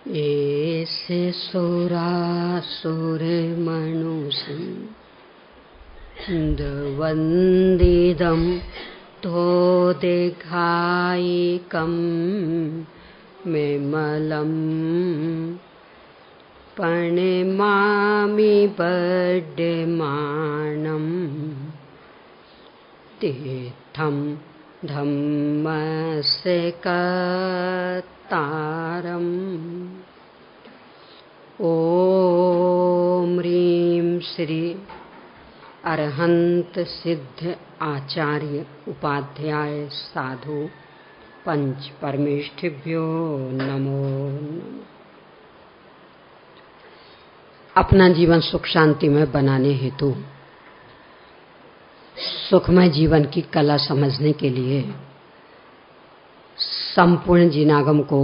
ऐसे सुरासुर मनुषं तो देखायिकं विमलं प्रणमामि बड्डमानं तीर्थं धम्मस्य कर्तारम्। ओम ह्रीं श्री अरहंत सिद्ध आचार्य उपाध्याय साधु पंच परमेष्ठिभ्यो नमो नमः। अपना जीवन सुख शांति में बनाने हेतु सुखमय जीवन की कला समझने के लिए संपूर्ण जिनागम को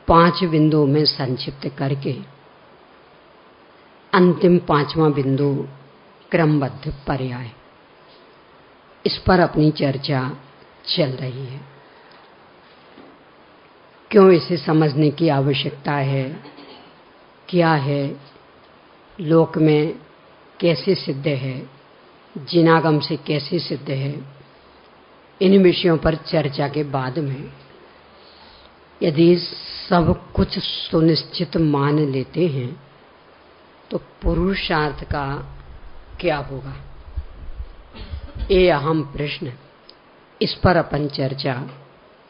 5 बिंदुओं में संक्षिप्त करके अंतिम 5वां बिंदु क्रमबद्ध पर्याय, इस पर अपनी चर्चा चल रही है। क्यों इसे समझने की आवश्यकता है, क्या है, लोक में कैसे सिद्ध है, जिनागम से कैसे सिद्ध है, इन विषयों पर चर्चा के बाद में यदि सब कुछ सुनिश्चित मान लेते हैं तो पुरुषार्थ का क्या होगा, ये अहम प्रश्न, इस पर अपन चर्चा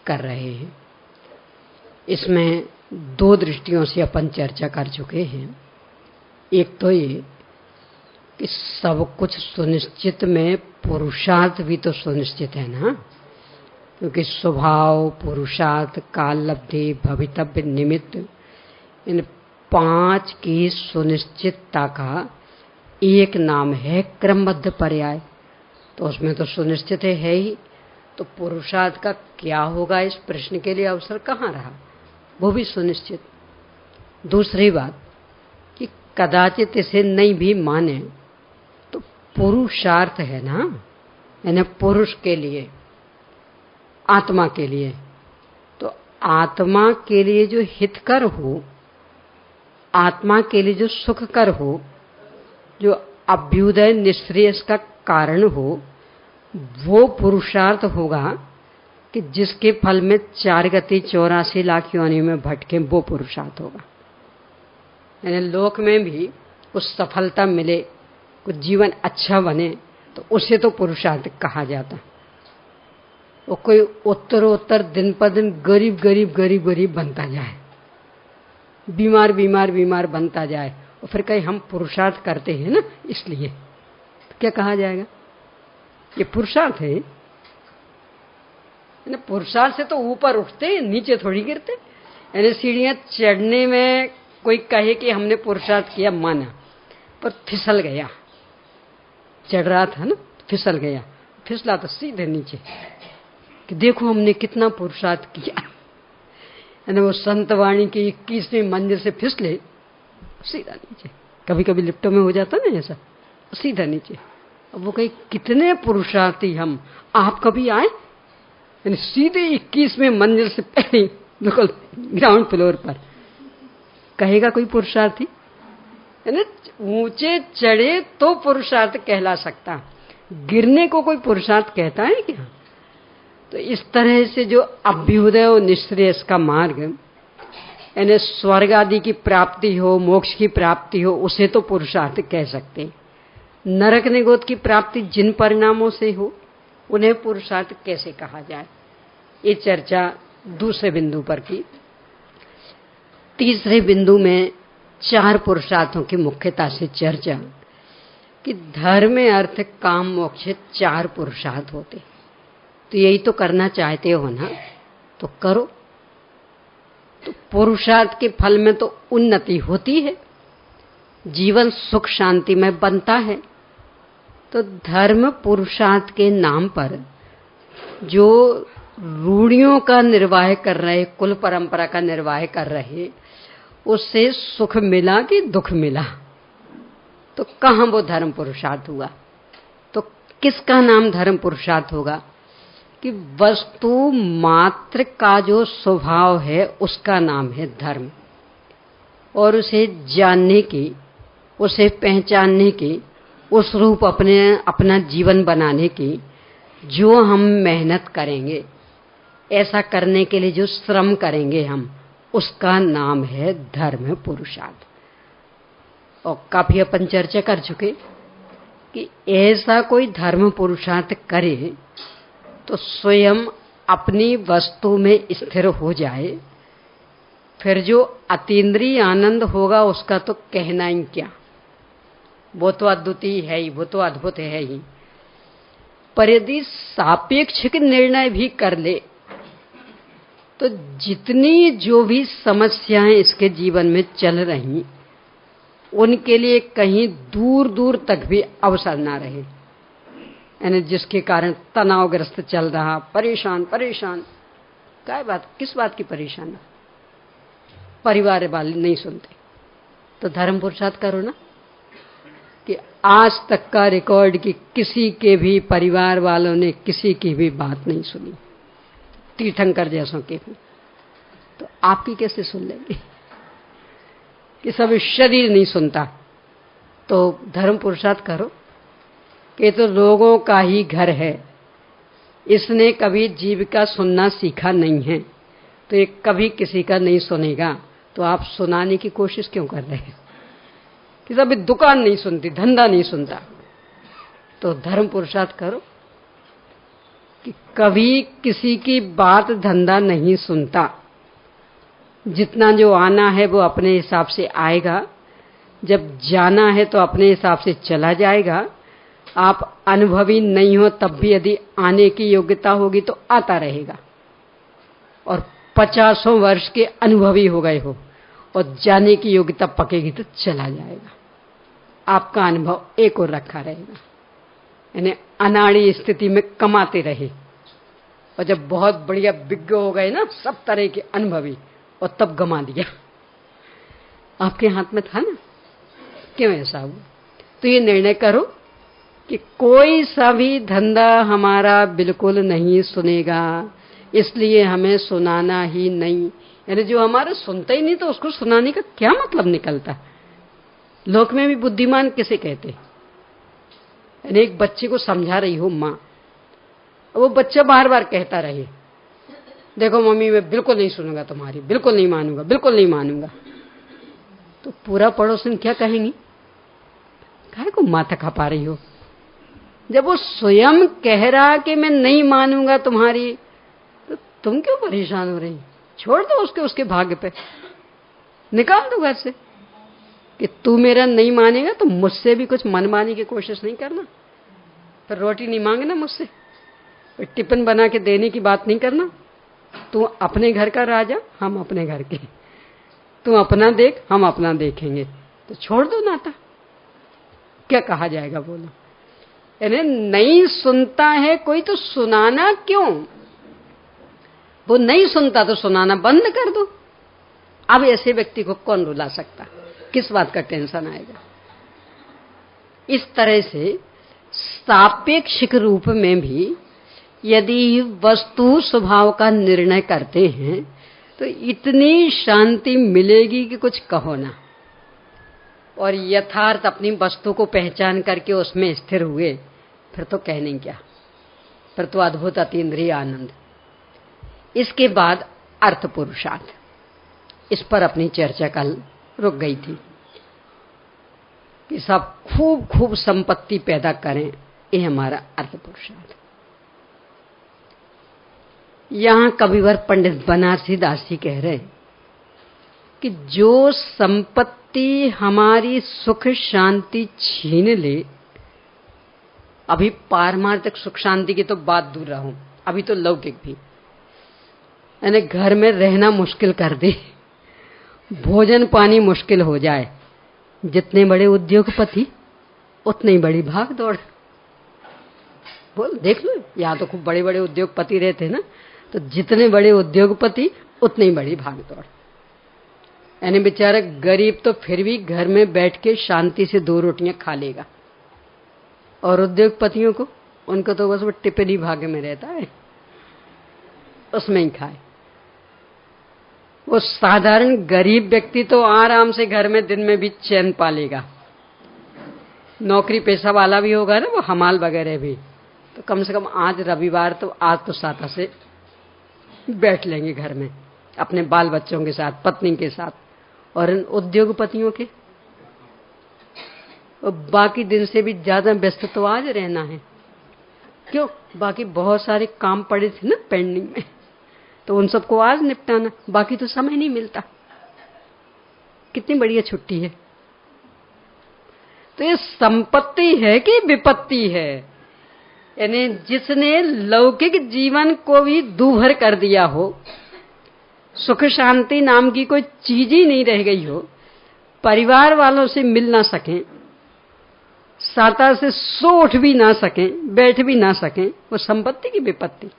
कर रहे हैं। इसमें 2 दृष्टियों से अपन चर्चा कर चुके हैं। एक तो ये कि सब कुछ सुनिश्चित में पुरुषार्थ भी तो सुनिश्चित है ना, क्योंकि स्वभाव, पुरुषार्थ, काल लब्धि, भवितव्य, निमित्त, इन 5 की सुनिश्चितता का एक नाम है क्रमबद्ध पर्याय। तो उसमें तो सुनिश्चित है ही, तो पुरुषार्थ का क्या होगा, इस प्रश्न के लिए अवसर कहाँ रहा, वो भी सुनिश्चित। दूसरी बात कि कदाचित इसे नहीं भी माने तो पुरुषार्थ है ना, यानी पुरुष के लिए, आत्मा के लिए, तो आत्मा के लिए जो हितकर हो, आत्मा के लिए जो सुखकर हो, जो अभ्युदय निश्रेयस का कारण हो, वो पुरुषार्थ होगा कि जिसके फल में 4 गति 84 लाख योनि में भटके, वो पुरुषार्थ होगा। यानी लोक में भी कुछ सफलता मिले, कुछ जीवन अच्छा बने, तो उसे तो पुरुषार्थ कहा जाता। वो कोई उत्तरोत्तर दिन पर दिन गरीब गरीब बनता जाए, बीमार बनता जाए, और फिर कहीं हम पुरुषार्थ करते हैं ना, इसलिए तो क्या कहा जाएगा, ये पुरुषार्थ है। पुरुषार्थ से तो ऊपर उठते, नीचे थोड़ी गिरते। यानी सीढ़ियां चढ़ने में कोई कहे कि हमने पुरुषार्थ किया, माना, पर फिसल गया, चढ़ रहा था ना, फिसल गया, फिसला तो सीधे नीचे, कि देखो हमने कितना पुरुषार्थ किया। यानी वो संतवाणी की 21वीं मंजिल से फिसले, सीधा नीचे। कभी कभी लिफ्टों में हो जाता ना ऐसा, सीधा नीचे। अब वो कहे कितने पुरुषार्थी हम, आप कभी आए, यानी सीधे 21वें मंजिल से पहले बिल्कुल ग्राउंड फ्लोर पर। कहेगा कोई पुरुषार्थी? यानी ऊंचे चढ़े तो पुरुषार्थ कहला सकता, गिरने को कोई पुरुषार्थ कहता है क्या? तो इस तरह से जो अभ्युदय और निश्रेयस का मार्ग, यानी स्वर्ग आदि की प्राप्ति हो, मोक्ष की प्राप्ति हो, उसे तो पुरुषार्थ कह सकते। नरक निगोद की प्राप्ति जिन परिणामों से हो, उन्हें पुरुषार्थ कैसे कहा जाए, ये चर्चा दूसरे बिंदु पर की। तीसरे बिंदु में 4 पुरुषार्थों की मुख्यता से चर्चा कि धर्म, अर्थ, काम, मोक्ष 4 पुरुषार्थ होते। तो यही तो करना चाहते हो ना, तो करो। तो पुरुषार्थ के फल में तो उन्नति होती है, जीवन सुख शांति में बनता है। तो धर्म पुरुषार्थ के नाम पर जो रूढ़ियों का निर्वाह कर रहे, कुल परंपरा का निर्वाह कर रहे, उससे सुख मिला कि दुख मिला, तो कहाँ वो धर्म पुरुषार्थ हुआ? तो किसका नाम धर्म पुरुषार्थ होगा? कि वस्तु मात्र का जो स्वभाव है उसका नाम है धर्म, और उसे जानने की, उसे पहचानने की, उस रूप अपना जीवन बनाने की जो हम मेहनत करेंगे, ऐसा करने के लिए जो श्रम करेंगे हम, उसका नाम है धर्म पुरुषार्थ। और काफी अपन चर्चा कर चुके कि ऐसा कोई धर्म पुरुषार्थ करे तो स्वयं अपनी वस्तु में स्थिर हो जाए, फिर जो अतीन्द्रिय आनंद होगा उसका तो कहना ही क्या, वो तो अद्वितीय है ही, वो तो अद्भुत है ही। पर यदि सापेक्षिक निर्णय भी कर ले तो जितनी जो भी समस्याएं इसके जीवन में चल रही, उनके लिए कहीं दूर दूर तक भी अवसर ना रहे। यानी जिसके कारण तनावग्रस्त चल रहा, परेशान परेशान, क्या बात, किस बात की परेशानी? परिवार वाले नहीं सुनते तो धर्म पुरुषार्थ करो ना। कि आज तक का रिकॉर्ड कि किसी के भी परिवार वालों ने किसी की भी बात नहीं सुनी, तीर्थंकर जैसों के भी, तो आपकी कैसे सुन लेंगे? कि सब शरीर नहीं सुनता तो धर्म पुरुषार्थ करो कि तो लोगों का ही घर है, इसने कभी जीव का सुनना सीखा नहीं है तो ये कभी किसी का नहीं सुनेगा, तो आप सुनाने की कोशिश क्यों कर रहे हैं? कि सब दुकान नहीं सुनती, धंधा नहीं सुनता, तो धर्म पुरुषार्थ करो कि कभी किसी की बात धंधा नहीं सुनता, जितना जो आना है वो अपने हिसाब से आएगा, जब जाना है तो अपने हिसाब से चला जाएगा। आप अनुभवी नहीं हो तब भी यदि आने की योग्यता होगी तो आता रहेगा, और 50 वर्ष के अनुभवी हो गए हो और जाने की योग्यता पकेगी तो चला जाएगा। आपका अनुभव एक और रखा रहेगा, यानी अनाड़ी स्थिति में कमाते रहे, और जब बहुत बढ़िया विज्ञ हो गए ना सब तरह के अनुभवी, और तब गमा दिया। आपके हाथ में था ना, क्यों ऐसा हुआ? तो ये निर्णय करो कि कोई सा भी धंधा हमारा बिल्कुल नहीं सुनेगा, इसलिए हमें सुनाना ही नहीं। यानी जो हमारा सुनता ही नहीं तो उसको सुनाने का क्या मतलब निकलता? लोक में भी बुद्धिमान किसे कहते? यानी एक बच्चे को समझा रही हो माँ, वो बच्चा बार बार कहता रहे, देखो मम्मी मैं बिल्कुल नहीं सुनूंगा तुम्हारी, बिल्कुल नहीं मानूंगा, बिल्कुल नहीं मानूंगा, तो पूरा पड़ोसन क्या कहेंगी? काहे को माथा खपा रही हो? जब वो स्वयं कह रहा कि मैं नहीं मानूंगा तुम्हारी, तो तुम क्यों परेशान हो रही? छोड़ दो उसके भाग्य पे, निकाल दो घर से। कि तू मेरा नहीं मानेगा तो मुझसे भी कुछ मनमानी की कोशिश नहीं करना, फिर रोटी नहीं मांगना मुझसे, फिर टिफिन बना के देने की बात नहीं करना। तू अपने घर का राजा, हम अपने घर के, तू अपना देख, हम अपना देखेंगे, तो छोड़ दो नाता। क्या कहा जाएगा बोलो? यानी नहीं सुनता है कोई तो सुनाना क्यों? वो नहीं सुनता तो सुनाना बंद कर दो। अब ऐसे व्यक्ति को कौन रुला सकता? किस बात का टेंशन आएगा? इस तरह से सापेक्षिक रूप में भी यदि वस्तु स्वभाव का निर्णय करते हैं तो इतनी शांति मिलेगी कि कुछ कहो ना। और यथार्थ अपनी वस्तु को पहचान करके उसमें स्थिर हुए, फिर तो कहने क्या, फिर तो अद्भुत अतीन्द्रिय आनंद। इसके बाद अर्थ पुरुषार्थ, इस पर अपनी चर्चा कल रुक गई थी कि सब खूब खूब संपत्ति पैदा करें, ये हमारा अर्थ पुरुषार्थ। यहां कविवर पंडित बनारसी दास जी कह रहे कि जो संपत्ति हमारी सुख शांति छीन ले, अभी पारमार्थिक सुख शांति की तो बात दूर रहूं, अभी तो लौकिक भी, यानी घर में रहना मुश्किल कर दे, भोजन पानी मुश्किल हो जाए, जितने बड़े उद्योगपति उतनी बड़ी भाग दौड़। बोल देख लो, यहाँ तो खूब बड़े बड़े उद्योगपति रहते ना, तो जितने बड़े उद्योगपति उतनी बड़ी भाग दौड़। यानी बेचारा गरीब तो फिर भी घर में बैठ के शांति से 2 रोटियां खा लेगा, और उद्योगपतियों को, उनको तो बस वो टिप्पणी भाग्य में रहता है, उसमें ही खाए। वो साधारण गरीब व्यक्ति तो आराम से घर में दिन में भी चैन पालेगा, नौकरी पेशा वाला भी होगा ना, वो हमाल वगैरह भी, तो कम से कम आज रविवार तो आज तो साता से बैठ लेंगे घर में अपने बाल बच्चों के साथ, पत्नी के साथ। और इन उद्योगपतियों के बाकी दिन से भी ज्यादा व्यस्त तो आज रहना है। क्यों? बाकी बहुत सारे काम पड़े थे ना पेंडिंग में, तो उन सबको आज निपटाना, बाकी तो समय नहीं मिलता। कितनी बढ़िया छुट्टी है। तो ये संपत्ति है कि विपत्ति है? यानी जिसने लौकिक जीवन को भी दूभर कर दिया हो, सुख शांति नाम की कोई चीज ही नहीं रह गई हो, परिवार वालों से मिल ना सकें, साता से सो उठ भी ना सकें, बैठ भी ना सकें, वो संपत्ति की विपत्ति।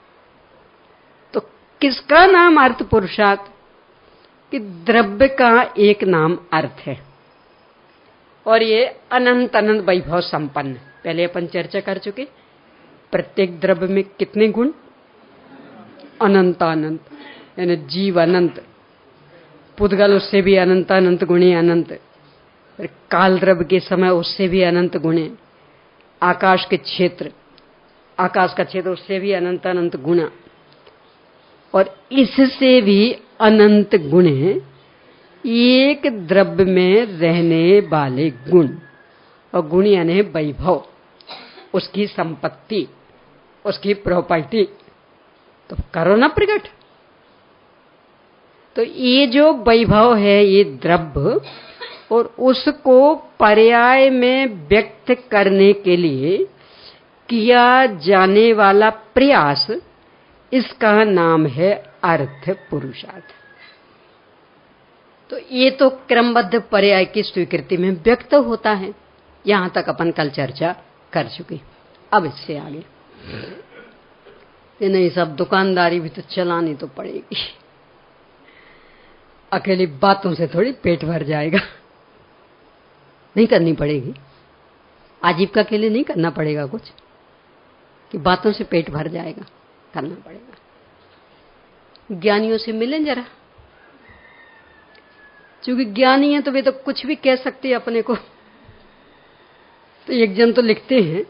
तो किसका नाम अर्थ पुरुषार्थ? कि द्रव्य का एक नाम अर्थ है, और ये अनंत अनंत वैभव संपन्न। पहले अपन चर्चा कर चुके, प्रत्येक द्रव्य में कितने गुण? अनंत अनंत, यानी जीव अनंत, पुद्गल उससे भी अनंत अनंत गुणे अनंत, काल द्रव्य के समय उससे भी अनंत गुणे, आकाश के क्षेत्र, आकाश का क्षेत्र उससे भी अनंत अनंत गुणा, और इससे भी अनंत गुण है एक द्रव्य में रहने वाले गुण। और गुण यानी वैभव, उसकी संपत्ति, उसकी प्रॉपर्टी। तो करो ना प्रकट। तो ये जो वैभव है, ये द्रव्य, और उसको पर्याय में व्यक्त करने के लिए किया जाने वाला प्रयास, इसका नाम है अर्थ पुरुषार्थ। तो ये तो क्रमबद्ध पर्याय की स्वीकृति में व्यक्त होता है। यहां तक अपन कल चर्चा कर चुके। अब इससे आगे ये नहीं, सब दुकानदारी भी तो चलानी तो पड़ेगी, अकेली बातों से थोड़ी पेट भर जाएगा, नहीं करनी पड़ेगी। आजीविका के लिए नहीं करना पड़ेगा कुछ कि बातों से पेट भर जाएगा, करना पड़ेगा। ज्ञानियों से मिलें जरा, क्योंकि ज्ञानी है तो वे तो कुछ भी कह सकते हैं अपने को। तो एक जन तो लिखते हैं,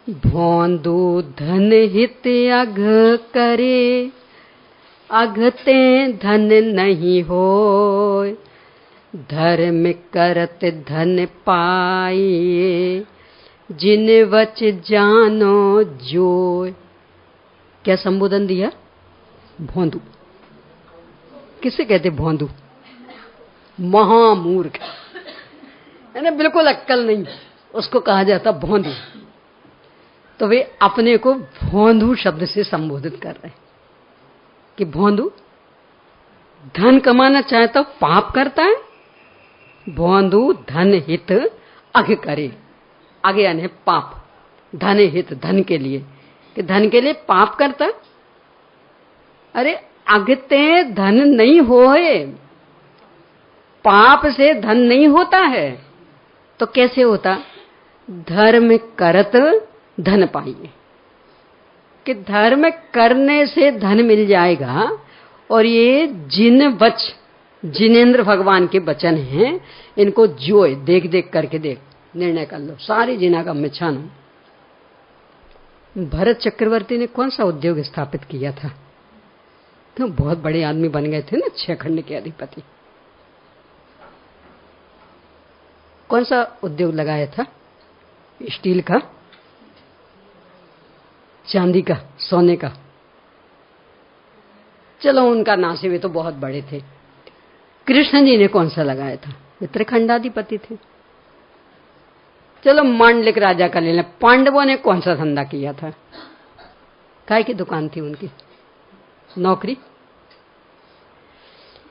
भौंदू धन हित अघ करे, अघते धन नहीं होय, धर्म करत धन पाइए, जिन वच जानो जोय। क्या संबोधन दिया? भौंदू। किसे कहते भौंदू? महामूर्ख, यानी बिल्कुल अक्कल नहीं, उसको कहा जाता भौंदू। तो वे अपने को भौंदू शब्द से संबोधित कर रहे हैं कि भौंदू धन कमाना चाहता पाप करता है, भौंदू धन हित अघ करे, आगे यानी पाप, धन हित धन के लिए, कि धन के लिए पाप करता। अरे अघते धन नहीं होए, पाप से धन नहीं होता है, तो कैसे होता? धर्म करत धन पाइए, कि धर्म करने से धन मिल जाएगा। और ये जिन वच, जिनेन्द्र भगवान के वचन हैं, इनको जोय, देख देख करके देख, निर्णय कर लो, सारी जिनागम में छानो। भरत चक्रवर्ती ने कौन सा उद्योग स्थापित किया था? तो बहुत बड़े आदमी बन गए थे ना, 6 खंड के अधिपति। कौन सा उद्योग लगाया था? स्टील का, चांदी का, सोने का। चलो उनका नासिब, वे तो बहुत बड़े थे। कृष्ण जी ने कौन सा लगाया था? वे त्रिखंडाधिपति थे। चलो मांडलिक राजा का ले लें, पांडवों ने कौन सा धंधा किया था? काय की दुकान थी उनकी? नौकरी।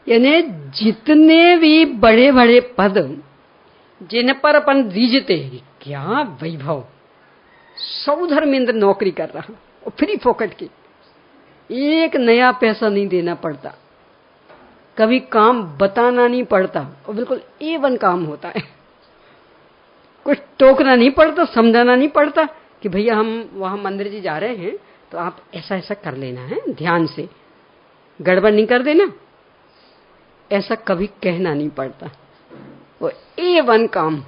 यानी जितने भी बड़े बड़े पद जिन पर अपन रीझते, क्या वैभव, सौ धर्मेंद्र नौकरी कर रहा, और फ्री फोकट की, एक नया पैसा नहीं देना पड़ता, कभी काम बताना नहीं पड़ता, और बिल्कुल A1 काम होता है। कुछ टोकना नहीं पड़ता, समझाना नहीं पड़ता कि भैया हम वहां मंदिर जी जा रहे हैं, तो आप ऐसा ऐसा कर लेना है, ध्यान से, गड़बड़ नहीं कर देना। ऐसा कभी कहना नहीं पड़ता, वो A1 काम।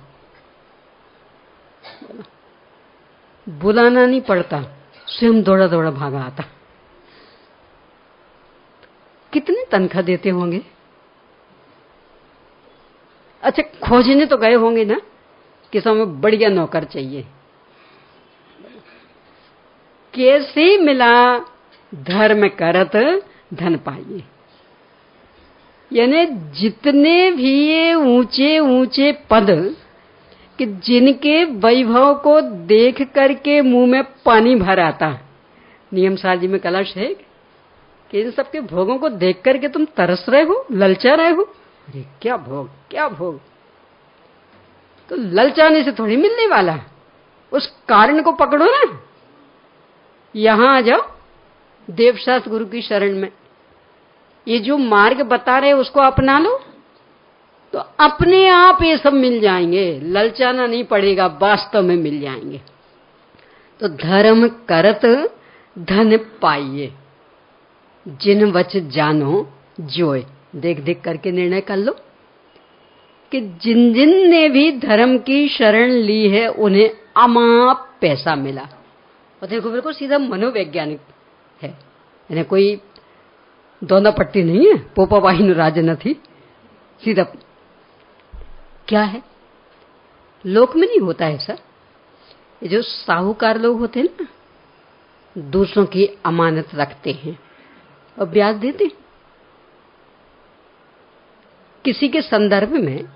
बुलाना नहीं पड़ता, स्वयं दौड़ा दौड़ा भागा आता। कितने तनख्वाह देते होंगे? अच्छा, खोजने तो गए होंगे ना कि हमें बढ़िया नौकर चाहिए। कैसे मिला धर्म करत धन पाइए। यानी जितने भी ये ऊंचे ऊंचे पद कि जिनके वैभव को देख करके मुंह में पानी भर आता। नियम साजी में कलश है कि इन सबके भोगों को देख करके तुम तरस रहे हो, ललचा रहे हो। अरे क्या भोग, क्या भोग। तो ललचाने से थोड़ी मिलने वाला, उस कारण को पकड़ो ना। यहां आ जाओ देवशास्त्र गुरु की शरण में, ये जो मार्ग बता रहे उसको अपना लो, तो अपने आप ये सब मिल जाएंगे। ललचाना नहीं पड़ेगा, वास्तव में मिल जाएंगे। तो धर्म करत धन पाइए, जिन वच जानो जोय। देख देख करके निर्णय कर लो कि जिन जिन ने भी धर्म की शरण ली है उन्हें अमाप पैसा मिला। और देखो बिल्कुल सीधा मनोवैज्ञानिक है, यानी कोई दोना पट्टी नहीं है, पोपा बाही राज न थी। सीधा क्या है, लोक में नहीं होता ऐसा। ये जो साहूकार लोग होते हैं ना, दूसरों की अमानत रखते हैं और ब्याज देते हैं। किसी के संदर्भ में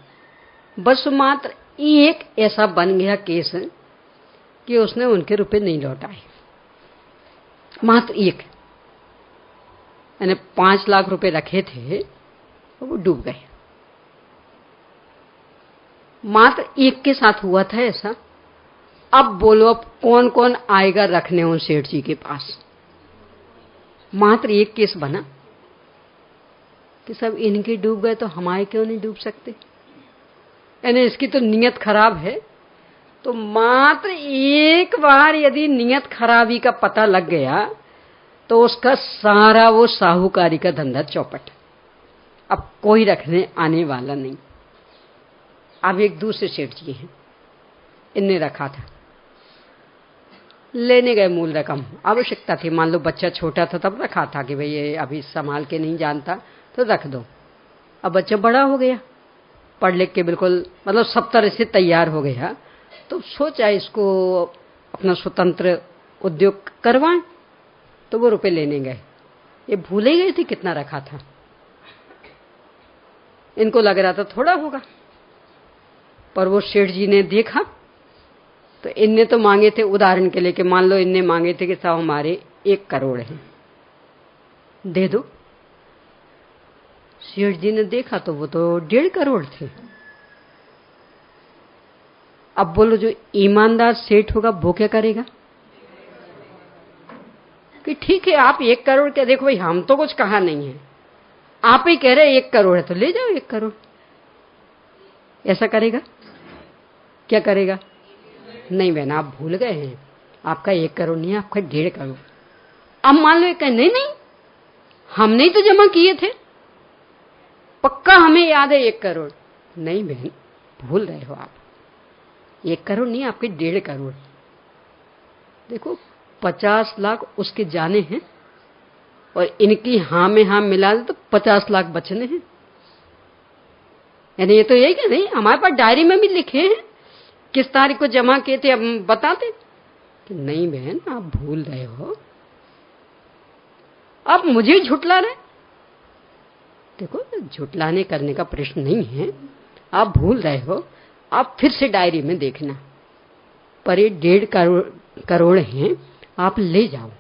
बस मात्र एक ऐसा बन गया केस कि उसने उनके रुपए नहीं लौटाए, मात्र एक। यानी 5 लाख रुपए रखे थे और वो डूब गए। मात्र एक के साथ हुआ था ऐसा। अब बोलो, अब कौन कौन आएगा रखने उन सेठ जी के पास। मात्र एक केस बना कि सब इनके डूब गए तो हमारे क्यों नहीं डूब सकते। यानी इसकी तो नीयत खराब है। तो मात्र एक बार यदि नीयत खराबी का पता लग गया तो उसका सारा वो साहूकारी का धंधा चौपट। अब कोई रखने आने वाला नहीं। अब एक दूसरे सेठ जी हैं, इनने रखा था, लेने गए मूल रकम। आवश्यकता थी, मान लो बच्चा छोटा था तब रखा था कि भाई ये अभी संभाल के नहीं जानता तो रख दो। अब बच्चा बड़ा हो गया, पढ़ लिख के बिल्कुल मतलब सब तरह से तैयार हो गया, तो सोचा इसको अपना स्वतंत्र उद्योग करवाएं। तो वो रुपए लेने गए, ये भूल ही गए थे कितना रखा था। इनको लग रहा था थोड़ा होगा, पर वो सेठ जी ने देखा तो इनने तो मांगे थे, उदाहरण के लिए कि मान लो इनने मांगे थे कि साहब हमारे 1 करोड़ है, दे दो। सेठ जी ने देखा तो वो तो 1.5 करोड़ थे। अब बोलो, जो ईमानदार सेठ होगा वो क्या करेगा कि ठीक है आप 1 करोड़ क्या, देखो भाई हम तो कुछ कहा नहीं है, आप ही कह रहे 1 करोड़ है तो ले जाओ 1 करोड़। ऐसा करेगा? क्या करेगा? नहीं बहना, आप भूल गए हैं, आपका 1 करोड़ नहीं है, आपका 1.5 करोड़। अब मान लो कहें नहीं नहीं हमने ही तो जमा किए थे, पक्का हमें याद है 1 करोड़। नहीं बहन, भूल रहे हो आप, 1 करोड़ नहीं, आपके 1.5 करोड़। देखो 50 लाख उसके जाने हैं और इनकी हाँ में हाँ मिला दे तो 50 लाख बचने हैं। यानी ये तो यही कि नहीं, हमारे पास डायरी में भी लिखे हैं किस तारीख को जमा किए थे, अब बताते कि नहीं बहन आप भूल रहे हो, आप मुझे झुटला रहे। देखो झुटलाने करने का प्रश्न नहीं है, आप भूल रहे हो, आप फिर से डायरी में देखना, पर ये 1.5 करोड़ हैं, आप ले जाओ।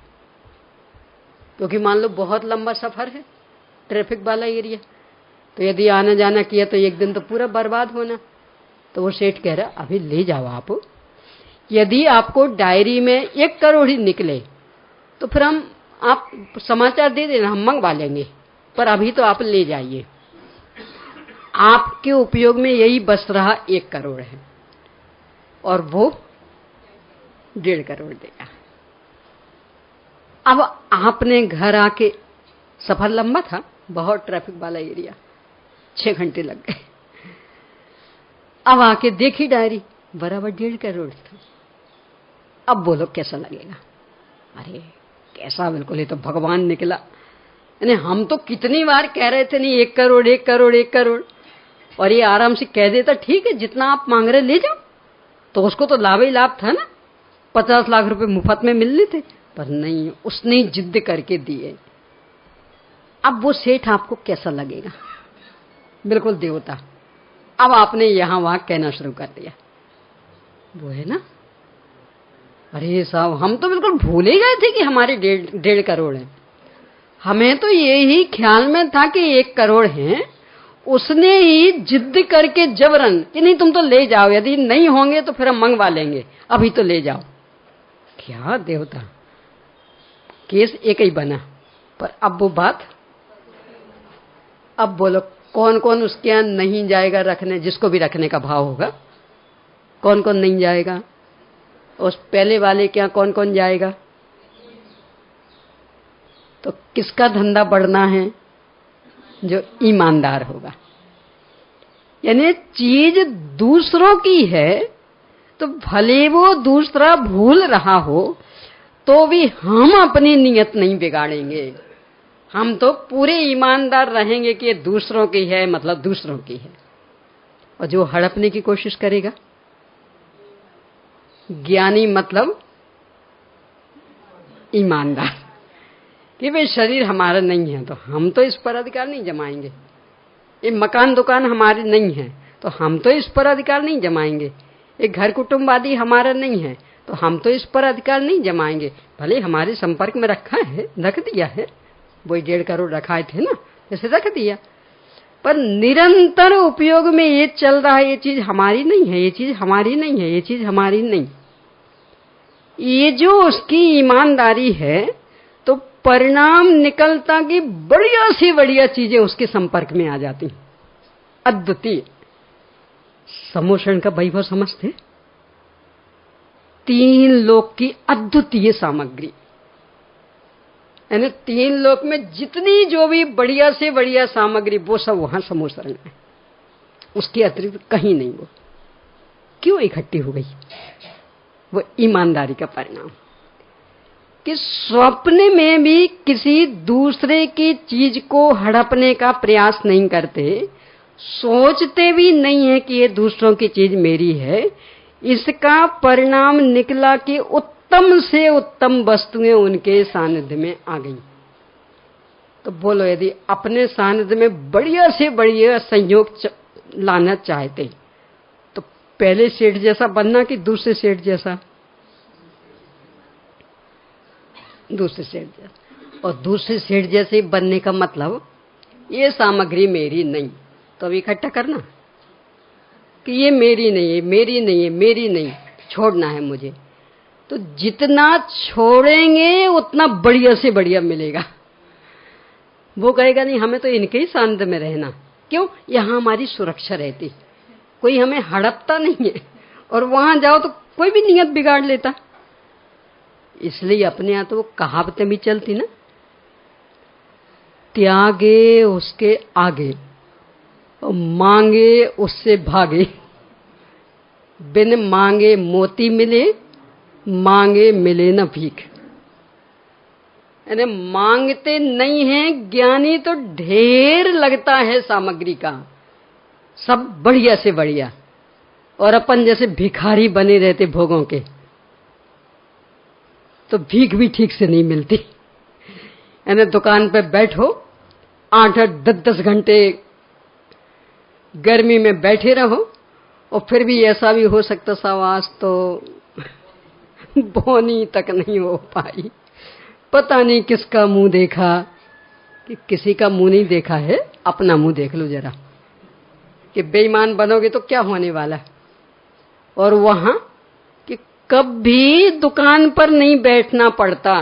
क्योंकि मान लो बहुत लंबा सफर है, ट्रैफिक वाला एरिया, तो यदि आना जाना किया तो एक दिन तो पूरा बर्बाद होना। तो वो सेठ कह रहा अभी ले जाओ आप, यदि आपको डायरी में 1 करोड़ ही निकले तो फिर हम आप समाचार दे देना, हम मंगवा लेंगे, पर अभी तो आप ले जाइए। आपके उपयोग में यही बस रहा 1 करोड़ है और वो 1.5 करोड़ देगा। अब आपने घर आके, सफर लंबा था, बहुत ट्रैफिक वाला एरिया, 6 घंटे लग गए। अब आके देखी डायरी, बराबर 1.5 करोड़ था। अब बोलो कैसा लगेगा? अरे कैसा, बिल्कुल ये तो भगवान निकला। यानी हम तो कितनी बार कह रहे थे नहीं 1 करोड़ 1 करोड़ 1 करोड़, और ये आराम से कह देता ठीक है जितना आप मांग रहे ले जाओ, तो उसको तो लाभ ही लाभ था ना, 50 लाख रुपए मुफ्त में मिलने थे। पर नहीं, उसने जिद करके दिए। अब वो सेठ आपको कैसा लगेगा? बिल्कुल देवता। अब आपने यहां वहां कहना शुरू कर दिया, वो है ना, अरे साहब हम तो बिल्कुल भूल ही गए थे कि हमारे 1.5 करोड़ है। हमें तो यही ख्याल में था कि 1 करोड़ है। उसने ही जिद करके जबरन कि नहीं तुम तो ले जाओ, यदि नहीं होंगे तो फिर हम मंगवा लेंगे, अभी तो ले जाओ। क्या देवता, केस एक ही बना। पर अब वो बात, अब बोलो कौन कौन उसके यहां नहीं जाएगा रखने, जिसको भी रखने का भाव होगा, कौन कौन नहीं जाएगा? उस पहले वाले के यहां कौन कौन जाएगा? तो किसका धंधा बढ़ना है? जो ईमानदार होगा। यानी चीज दूसरों की है तो भले वो दूसरा भूल रहा हो तो भी हम अपनी नीयत नहीं बिगाड़ेंगे। हम तो पूरे ईमानदार रहेंगे कि ये दूसरों की है, मतलब दूसरों की है। और जो हड़पने की कोशिश करेगा, ज्ञानी मतलब ईमानदार, कि भाई शरीर हमारा नहीं है तो हम तो इस पर अधिकार नहीं जमाएंगे, ये मकान दुकान हमारे नहीं है तो हम तो इस पर अधिकार नहीं जमाएंगे, ये घर कुटुंब आदि हमारा नहीं है तो हम तो इस पर अधिकार नहीं जमाएंगे। भले हमारे संपर्क में रखा है, रख दिया है, वही 1.5 करोड़ रखाए थे ना, जैसे रख दिया, पर निरंतर उपयोग में ये चल रहा है, ये चीज हमारी नहीं है, ये चीज हमारी नहीं है, ये चीज हमारी नहीं। ये जो उसकी ईमानदारी है तो परिणाम निकलता कि बढ़िया से बढ़िया चीजें उसके संपर्क में आ जाती। अद्वितीय समोषण का वैभव समझते? 3 लोक की अद्वितीय सामग्री, यानी 3 लोक में जितनी जो भी बढ़िया से बढ़िया सामग्री वो सब वहां समोषण है, उसके अतिरिक्त कहीं नहीं। वो क्यों इकट्ठी हो गई? वो ईमानदारी का परिणाम कि स्वप्न में भी किसी दूसरे की चीज को हड़पने का प्रयास नहीं करते, सोचते भी नहीं है कि ये दूसरों की चीज मेरी है। इसका परिणाम निकला कि उत्तम से उत्तम वस्तुएं उनके सानिध्य में आ गई। तो बोलो यदि अपने सानिध्य में बढ़िया से बढ़िया संयोग लाना चाहते तो पहले सेठ जैसा बनना कि दूसरे सेठ जैसा? दूसरे सेठ जैसा। और दूसरे सेठ जैसे बनने का मतलब ये सामग्री मेरी नहीं, तो अब इकट्ठा करना कि ये मेरी नहीं है, मेरी नहीं है, मेरी नहीं, छोड़ना है मुझे। तो जितना छोड़ेंगे उतना बढ़िया से बढ़िया मिलेगा। वो कहेगा नहीं हमें तो इनके ही सानिध्य में रहना। क्यों? यहां हमारी सुरक्षा रहती, कोई हमें हड़पता नहीं है, और वहां जाओ तो कोई भी नियत बिगाड़ लेता। इसलिए अपने यहां तो वो कहावतें भी चलती ना, त्यागे उसके आगे और मांगे उससे भागे, बिन मांगे मोती मिले, मांगे मिले न भीख। यानी मांगते नहीं हैं ज्ञानी तो ढेर लगता है सामग्री का, सब बढ़िया से बढ़िया, और अपन जैसे भिखारी बने रहते भोगों के, तो भीख भी ठीक से नहीं मिलती। यानी दुकान पे बैठो 8-8 10-10 घंटे गर्मी में बैठे रहो, और फिर भी ऐसा भी हो सकता सावास तो बोनी तक नहीं हो पाई। पता नहीं किसका मुंह देखा, कि किसी का मुंह नहीं देखा है, अपना मुंह देख लो जरा कि बेईमान बनोगे तो क्या होने वाला। और वहां कि कभी दुकान पर नहीं बैठना पड़ता,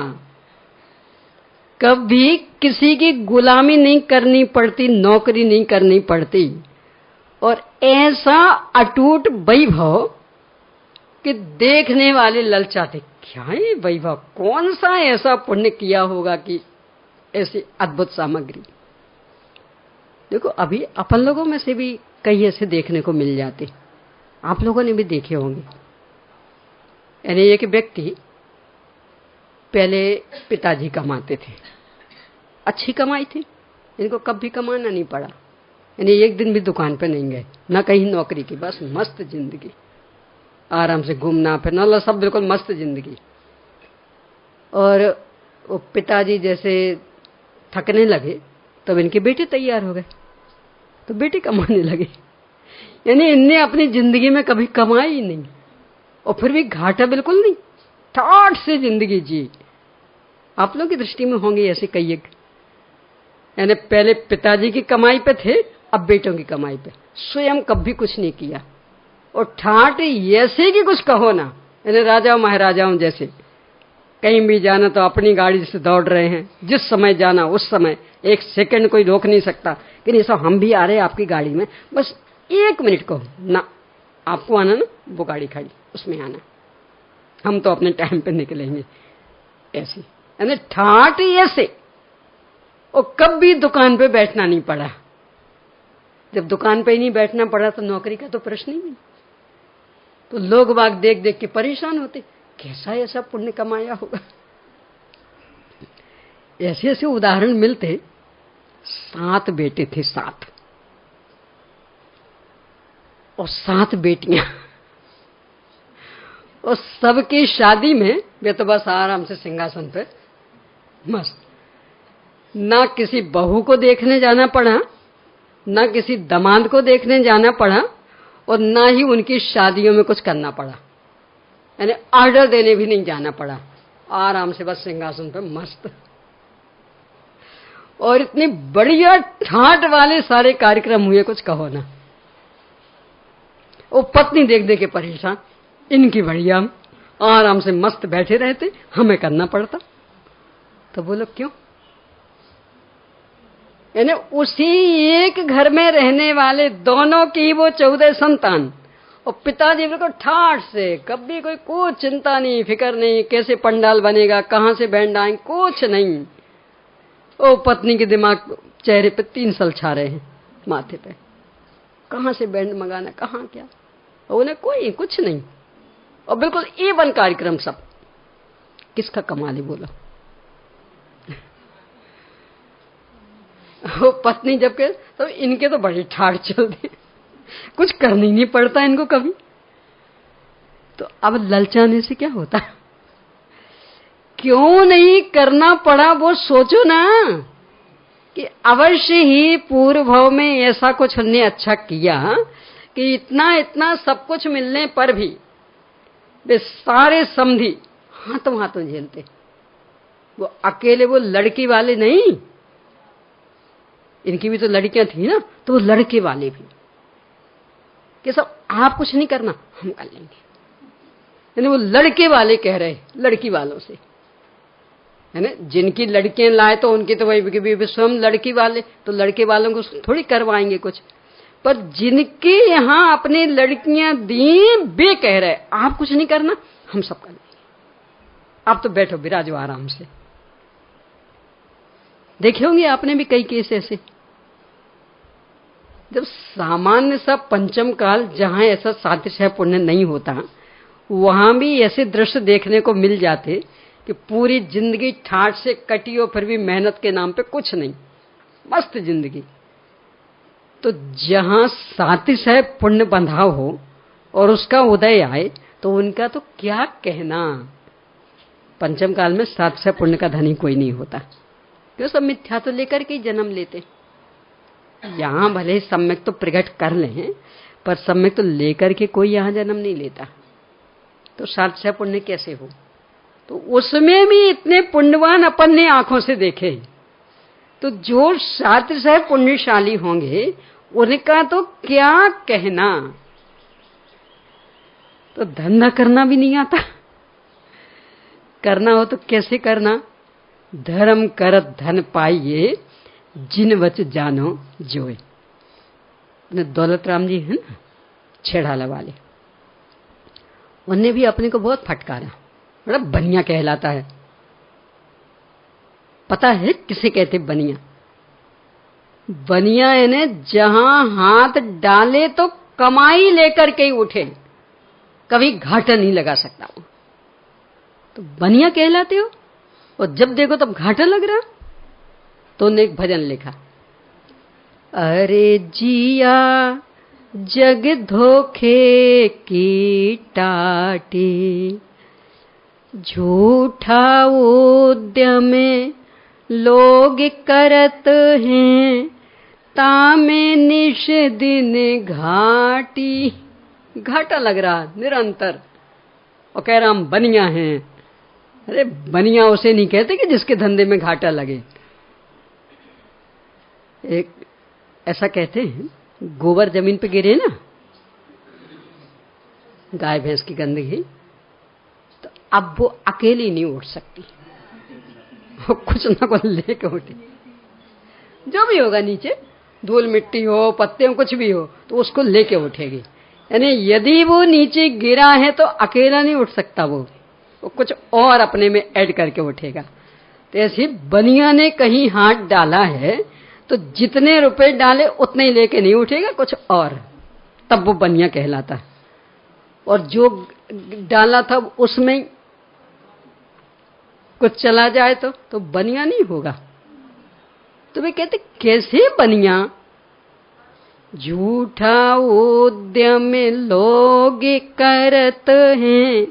कभी किसी की गुलामी नहीं करनी पड़ती, नौकरी नहीं करनी पड़ती, और ऐसा अटूट वैभव कि देखने वाले ललचाते क्या है वैभव, कौन सा ऐसा पुण्य किया होगा कि ऐसी अद्भुत सामग्री। देखो अभी अपन लोगों में से भी कई ऐसे देखने को मिल जाते, आप लोगों ने भी देखे होंगे। यानी एक व्यक्ति, पहले पिताजी कमाते थे, अच्छी कमाई थी, इनको कभी कमाना नहीं पड़ा, यानी एक दिन भी दुकान पे नहीं गए, ना कहीं नौकरी की, बस मस्त जिंदगी, आराम से घूमना फिरना, सब बिल्कुल मस्त जिंदगी। और वो पिताजी जैसे थकने लगे तब इनके बेटे तैयार हो गए, तो बेटे कमाने लगे। यानी इनने अपनी जिंदगी में कभी कमाई ही नहीं, और फिर भी घाटा बिल्कुल नहीं, ठाठ से जिंदगी जी। आप लोगों की दृष्टि में होंगे ऐसे कई एक, यानी पहले पिताजी की कमाई पे थे, अब बेटों की कमाई पे, स्वयं कभी कुछ नहीं किया, और ठाठ ऐसे कि कुछ कहो ना, यानी राजाओं महाराजाओं जैसे, कहीं भी जाना तो अपनी गाड़ी से दौड़ रहे हैं, जिस समय जाना उस समय, एक सेकंड कोई रोक नहीं सकता कि नहीं साहब हम भी आ रहे हैं आपकी गाड़ी में, बस 1 मिनट कहो ना, आपको आना ना, वो गाड़ी खड़ी उसमें आना, हम तो अपने टाइम पे निकलेंगे। ऐसी यानी ठाठ ऐसे। और कभी दुकान पे बैठना नहीं पड़ा, जब दुकान पे ही नहीं बैठना पड़ा तो नौकरी का तो प्रश्न ही नहीं। तो लोग बाग देख देख के परेशान होते, कैसा ऐसा पुण्य कमाया होगा। ऐसे ऐसे उदाहरण मिलते। 7 बेटे थे, 7 और 7 बेटियां, और सबकी शादी में वे तो बस आराम से सिंहासन पे मस्त, ना किसी बहू को देखने जाना पड़ा, ना किसी दामाद को देखने जाना पड़ा, और ना ही उनकी शादियों में कुछ करना पड़ा, यानी ऑर्डर देने भी नहीं जाना पड़ा, आराम से बस सिंहासन पे मस्त। और इतनी बढ़िया ठाट वाले सारे कार्यक्रम हुए, कुछ कहो ना। वो पत्नी देख देख के परेशान, इनकी बढ़िया आराम से मस्त बैठे रहते, हमें करना पड़ता। तो बोलो क्यों? यानी उसी एक घर में रहने वाले दोनों की वो 14 संतान, और पिताजी बिल्कुल ठाठ से, कभी कोई कुछ चिंता नहीं, फिक्र नहीं, कैसे पंडाल बनेगा, कहां से बैंड आएंगे, कुछ नहीं। ओ पत्नी के दिमाग चेहरे पे 3 साल छा रहे हैं, माथे पे कहां से बैंड मंगाना, कहां क्या, और उन्हें कोई कुछ नहीं, और बिल्कुल A1 कार्यक्रम सब। किसका कमाल है बोलो? वो पत्नी जब के तो इनके तो बड़ी ठाठ चलते, कुछ करना ही नहीं पड़ता इनको कभी। तो अब ललचाने से क्या होता? क्यों नहीं करना पड़ा वो सोचो ना, कि अवश्य ही पूर्व भाव में ऐसा कुछ हमने अच्छा किया कि इतना इतना सब कुछ मिलने पर भी वे सारे समधी हाथों हाथों झेलते। वो अकेले वो लड़की वाले नहीं, इनकी भी तो लड़कियां थी ना, तो वो लड़के वाले भी कि सब आप कुछ नहीं करना, हम कर लेंगे। यानी वो लड़के वाले कह रहे लड़की वालों से, है ना, जिनकी लड़कियां लाए तो उनकी तो वही स्वयं लड़की वाले, तो लड़के वालों को थोड़ी करवाएंगे कुछ, पर जिनके यहां अपनी लड़कियां दी वे कह रहे आप कुछ नहीं करना, हम सब कर लेंगे, आप तो बैठो विराजो आराम से। देखे होंगे आपने भी कई केस ऐसे, जब सामान्य सा पंचम काल जहां ऐसा सातिशय पुण्य नहीं होता, वहां भी ऐसे दृश्य देखने को मिल जाते कि पूरी जिंदगी ठाठ से कटी हो, फिर भी मेहनत के नाम पे कुछ नहीं, मस्त जिंदगी। तो जहां सातिशय पुण्य बंधा हो और उसका उदय आए, तो उनका तो क्या कहना। पंचम काल में सातिशय पुण्य का धनी कोई नहीं होता, क्यों? सब मिथ्या तो लेकर के जन्म लेते। यहां भले सम्यक तो प्रकट कर लें, पर सम्यक तो लेकर के कोई यहां जन्म नहीं लेता, तो सातिशय पुण्य कैसे हो? तो उसमें भी इतने पुण्यवान अपन ने आंखों से देखे, तो जो सातिशय पुण्यशाली होंगे उनका तो क्या कहना। तो धंधा करना भी नहीं आता, करना हो तो कैसे करना? धर्म करत धन पाइए, जिन वच जानो जोए। दौलत राम जी है ना, छेड़ाला वाले, उनने भी अपने को बहुत फटकारा, बड़ा बनिया कहलाता है। पता है किसे कहते बनिया? बनिया यानी जहां हाथ डाले तो कमाई लेकर के ही उठे, कभी घाटा नहीं लगा सकता वो, तो बनिया कहलाते हो। और जब देखो तब घाटा लग रहा, तो उन्हें एक भजन लिखा, अरे जिया जग धोखे की टाटी, झूठा उद्यम लोग करत हैं, तामे निश दिन घाटी। घाटा लग रहा निरंतर, और कह रहा हम बनिया हैं। अरे बनिया उसे नहीं कहते कि जिसके धंधे में घाटा लगे। एक ऐसा कहते हैं, गोबर जमीन पे गिरे ना, गाय भैंस की गंदगी, तो अब वो अकेली नहीं उठ सकती, वो कुछ ना कुछ लेके उठे। जो भी होगा नीचे, धूल मिट्टी हो, पत्ते हो, कुछ भी हो, तो उसको लेके उठेगी। यानी यदि वो नीचे गिरा है तो अकेला नहीं उठ सकता, वो कुछ और अपने में ऐड करके उठेगा। तो ऐसे बनिया ने कहीं हाथ डाला है तो जितने रुपए डाले उतने ही लेके नहीं उठेगा, कुछ और, तब वो बनिया कहलाता है। और जो डाला था उसमें कुछ चला जाए तो बनिया नहीं होगा। तो वे कहते कैसे बनिया? झूठा उद्यम लोग करत हैं,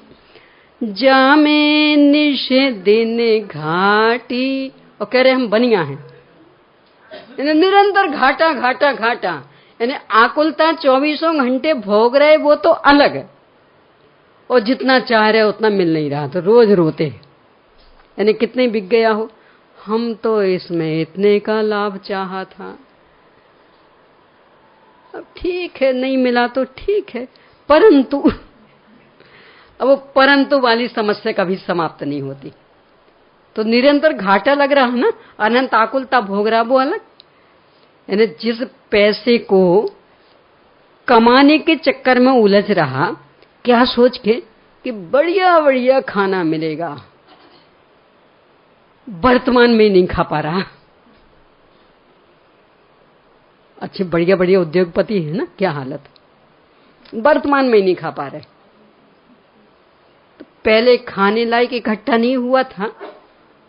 जामे निश दिन घाटी। और कह रहे हम बनिया हैं, निरंतर घाटा घाटा घाटा, यानी आकुलता 24 घंटे भोग रहे, वो तो अलग है। और जितना चाह रहे उतना मिल नहीं रहा, तो रोज रोते, यानी कितने बिक गया हो, हम तो इसमें इतने का लाभ चाहा था। अब ठीक है, नहीं मिला तो ठीक है, परंतु अब वो परंतु वाली समस्या कभी समाप्त नहीं होती। तो निरंतर घाटा लग रहा है ना, अनंत आकुलता भोग रहा, वो अलग। यानी जिस पैसे को कमाने के चक्कर में उलझ रहा, क्या सोच के कि बढ़िया बढ़िया खाना मिलेगा, वर्तमान में ही नहीं खा पा रहा। अच्छे बढ़िया बढ़िया उद्योगपति है ना, क्या हालत, वर्तमान में ही नहीं खा पा रहे। तो पहले खाने लायक इकट्ठा नहीं हुआ था,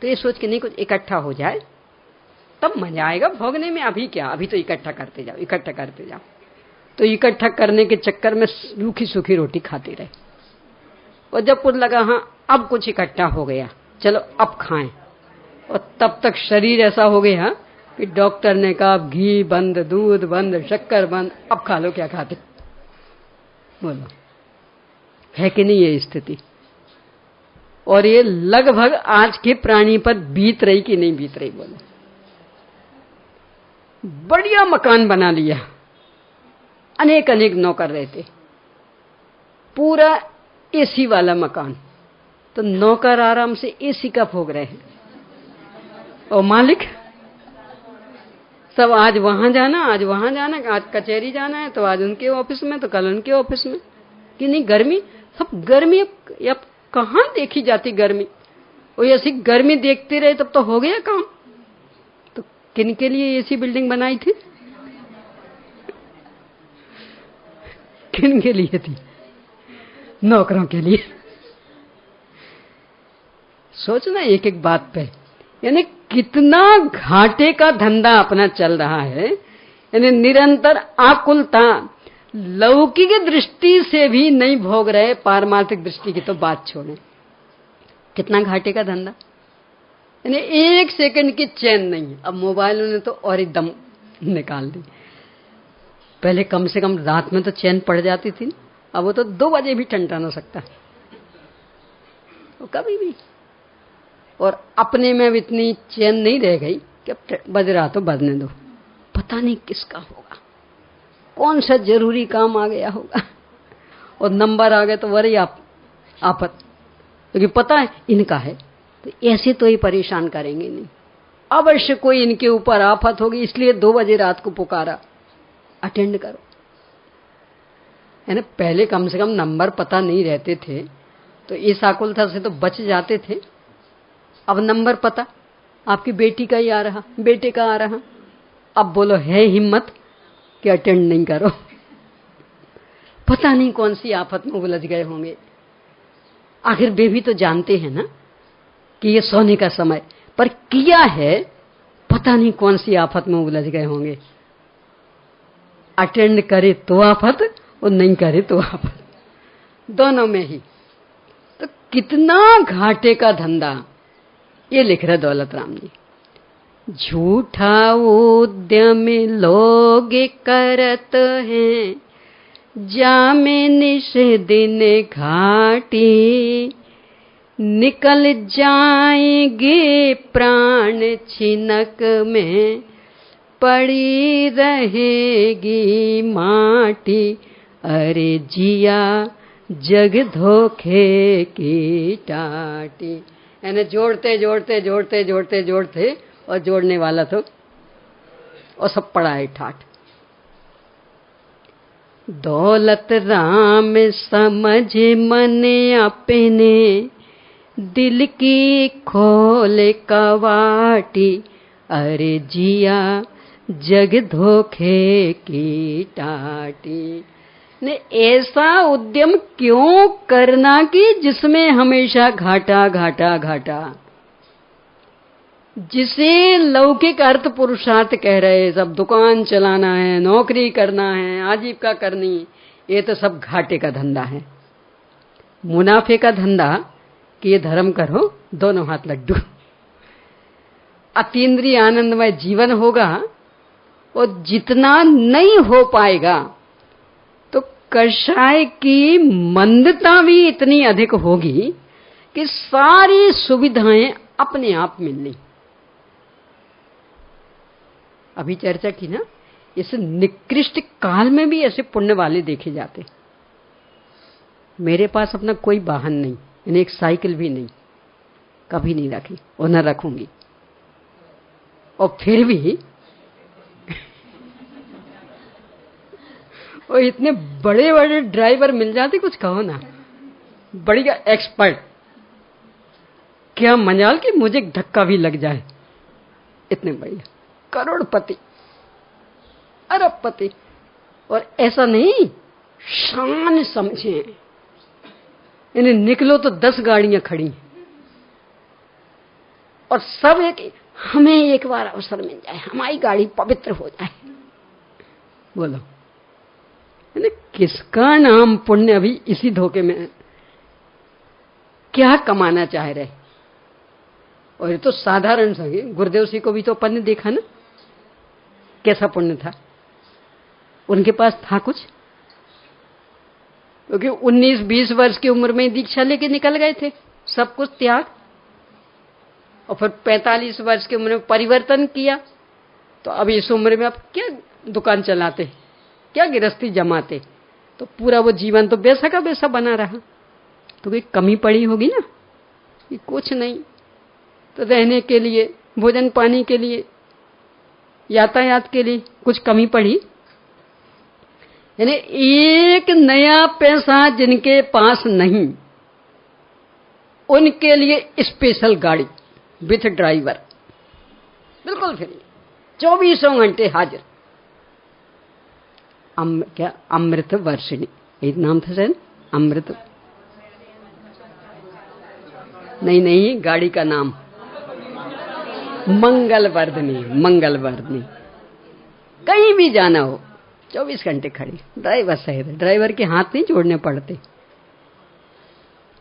तो ये सोच के नहीं कुछ इकट्ठा हो जाए तब मजा आएगा भोगने में। अभी क्या, अभी तो इकट्ठा करते जाओ, इकट्ठा करते जाओ। तो इकट्ठा करने के चक्कर में सूखी सूखी रोटी खाते रहे। और जब कुछ लगा हाँ अब कुछ इकट्ठा हो गया, चलो अब खाएं, और तब तक शरीर ऐसा हो गया कि डॉक्टर ने कहा घी बंद, दूध बंद, शक्कर बंद, अब खा लो क्या खाते। बोलो है कि नहीं ये स्थिति? और ये लगभग आज के प्राणी पर बीत रही कि नहीं बीत रही? बोलो, बढ़िया मकान बना लिया, अनेक अनेक नौकर रहते, पूरा एसी वाला मकान, तो नौकर आराम से एसी का भोग रहे हैं, और मालिक सब आज वहां जाना, आज वहां जाना, आज कचहरी जाना है तो आज उनके ऑफिस में, तो कल उनके ऑफिस में। कि नहीं गर्मी, सब गर्मी अब कहाँ देखी जाती गर्मी। और ऐसी गर्मी देखते रहे तब तो हो गया काम। तो किन के लिए ऐसी बिल्डिंग बनाई थी? किन के लिए थी? नौकरों के लिए। सोचना एक एक बात पे, यानी कितना घाटे का धंधा अपना चल रहा है। यानी निरंतर आकुलता, लौकिक दृष्टि से भी नहीं भोग रहे, पारमार्थिक दृष्टि की तो बात छोड़ें, कितना घाटे का धंधा। यानी एक सेकंड की चैन नहीं। अब मोबाइलों ने तो और ही दम निकाल दी। पहले कम से कम रात में तो चैन पड़ जाती थी, अब वो तो 2 बजे भी टंटा ना सकता, वो कभी भी। और अपने में अब इतनी चैन नहीं रह गई कि अब बज रहा तो बजने दो, पता नहीं किसका होगा, कौन सा जरूरी काम आ गया होगा, और नंबर आ गए तो वही आफत, क्योंकि पता है इनका है, तो ऐसे तो ही परेशान करेंगे नहीं, अवश्य कोई इनके ऊपर आफत होगी, इसलिए 2 बजे रात को पुकारा, अटेंड करो। है ना, पहले कम से कम नंबर पता नहीं रहते थे, तो इस आकुलता से तो बच जाते थे। अब नंबर पता, आपकी बेटी का ही आ रहा, बेटे का आ रहा, अब बोलो है हिम्मत कि अटेंड नहीं करो। पता नहीं कौन सी आफत में उलझ गए होंगे। आखिर वे भी तो जानते हैं ना कि ये सोने का समय, पर किया है पता नहीं कौन सी आफत में उलझ गए होंगे। अटेंड करे तो आफत और नहीं करे तो आफत, दोनों में ही। तो कितना घाटे का धंधा, ये लिख रहे दौलत राम जी। झूठा उद्यम लोग करत हैं, जामे निश दिन घाटी, निकल जाएंगे प्राण छिनक में, पड़ी रहेगी माटी। अरे जिया जग धोखे की टाटी। यानी जोड़ते जोड़ते जोड़ते जोड़ते जोड़ते और जोड़ने वाला तो और सब पड़ा है ठाठ। दौलत राम समझ मन अपने, दिल की खोले कवाटी। अरे जिया जग धोखे की टाटी। ने ऐसा उद्यम क्यों करना कि जिसमें हमेशा घाटा घाटा घाटा। जिसे लौकिक अर्थ पुरुषार्थ कह रहे, सब दुकान चलाना है, नौकरी करना है, आजीविका करनी, ये तो सब घाटे का धंधा है। मुनाफे का धंधा कि ये धर्म करो, दोनों हाथ लड्डू। अतीन्द्रिय आनंदमय जीवन होगा, और जितना नहीं हो पाएगा तो कषाय की मंदता भी इतनी अधिक होगी कि सारी सुविधाएं अपने आप मिलनी। अभी चर्चा की ना, इस निकृष्ट काल में भी ऐसे पुण्य वाले देखे जाते। मेरे पास अपना कोई वाहन नहीं, यानी एक साइकिल भी नहीं, कभी नहीं रखी और न रखूंगी, और फिर भी और इतने बड़े बड़े ड्राइवर मिल जाते, कुछ कहो ना, बढ़िया एक्सपर्ट। क्या मजाल कि मुझे धक्का भी लग जाए, इतने बढ़िया करोड़पति अरबपति। और ऐसा नहीं, शान समझे, इन्हें निकलो तो 10 गाड़ियां खड़ी हैं, और सब एक हमें एक बार अवसर मिल जाए, हमारी गाड़ी पवित्र हो जाए। बोलो किसका नाम पुण्य अभी इसी धोखे में। क्या कमाना चाह रहे। और ये तो साधारण सा है, गुरुदेव सिंह को भी तो अपन ने देखा ना, कैसा पुण्य था। उनके पास था कुछ, क्योंकि 19-20 वर्ष की उम्र में दीक्षा लेके निकल गए थे, सब कुछ त्याग। और फिर 45 वर्ष की उम्र में परिवर्तन किया, तो अब इस उम्र में आप क्या दुकान चलाते, क्या गृहस्थी जमाते, तो पूरा वो जीवन तो वैसा का वैसा बना रहा। तो कोई कमी पड़ी होगी ना, ये कुछ नहीं, तो रहने के लिए, भोजन पानी के लिए, यातायात के लिए कुछ कमी पड़ी। यानी एक नया पैसा जिनके पास नहीं, उनके लिए स्पेशल गाड़ी विथ ड्राइवर, बिल्कुल फ्री, 24 घंटे हाजिर। क्या अमृत वर्षिणी, एक नाम था शायद, अमृत, नहीं गाड़ी का नाम मंगलवर्धनी। मंगलवर्धनी कहीं भी जाना हो 24 घंटे खड़ी, ड्राइवर सहित। ड्राइवर के हाथ नहीं जोड़ने पड़ते।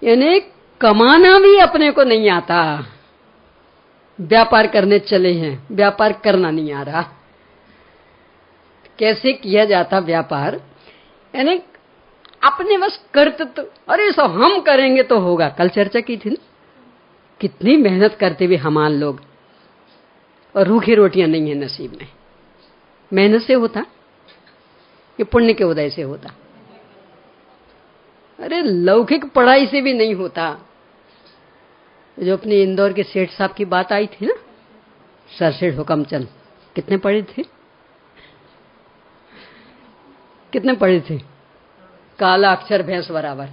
यानी कमाना भी अपने को नहीं आता, व्यापार करने चले हैं, व्यापार करना नहीं आ रहा। कैसे किया जाता व्यापार, यानी अपने बस कर्तव्य, अरे सब हम करेंगे तो होगा। कल चर्चा की थी ना, कितनी मेहनत करते हुए हमारे लोग, और रूखी रोटियां नहीं है नसीब में। मेहनत से होता, ये पुण्य के उदय से होता। अरे लौकिक पढ़ाई से भी नहीं होता। जो अपने इंदौर के सेठ साहब की बात आई थी ना, सर सेठ हुकमचंद, कितने पढ़े थे, कितने पढ़े थे, काला अक्षर भैंस बराबर।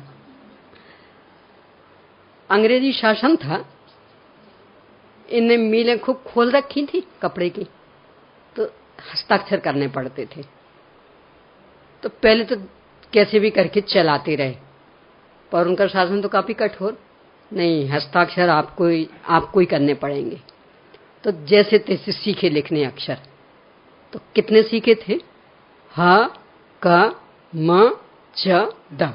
अंग्रेजी शासन था, इनने मिलें खूब खोल रखी थी कपड़े की, तो हस्ताक्षर करने पड़ते थे। तो पहले तो कैसे भी करके चलाते रहे, पर उनका शासन तो काफी कठोर, नहीं हस्ताक्षर आपको ही करने पड़ेंगे। तो जैसे तैसे सीखे लिखने अक्षर। तो कितने सीखे थे? ह क म च द।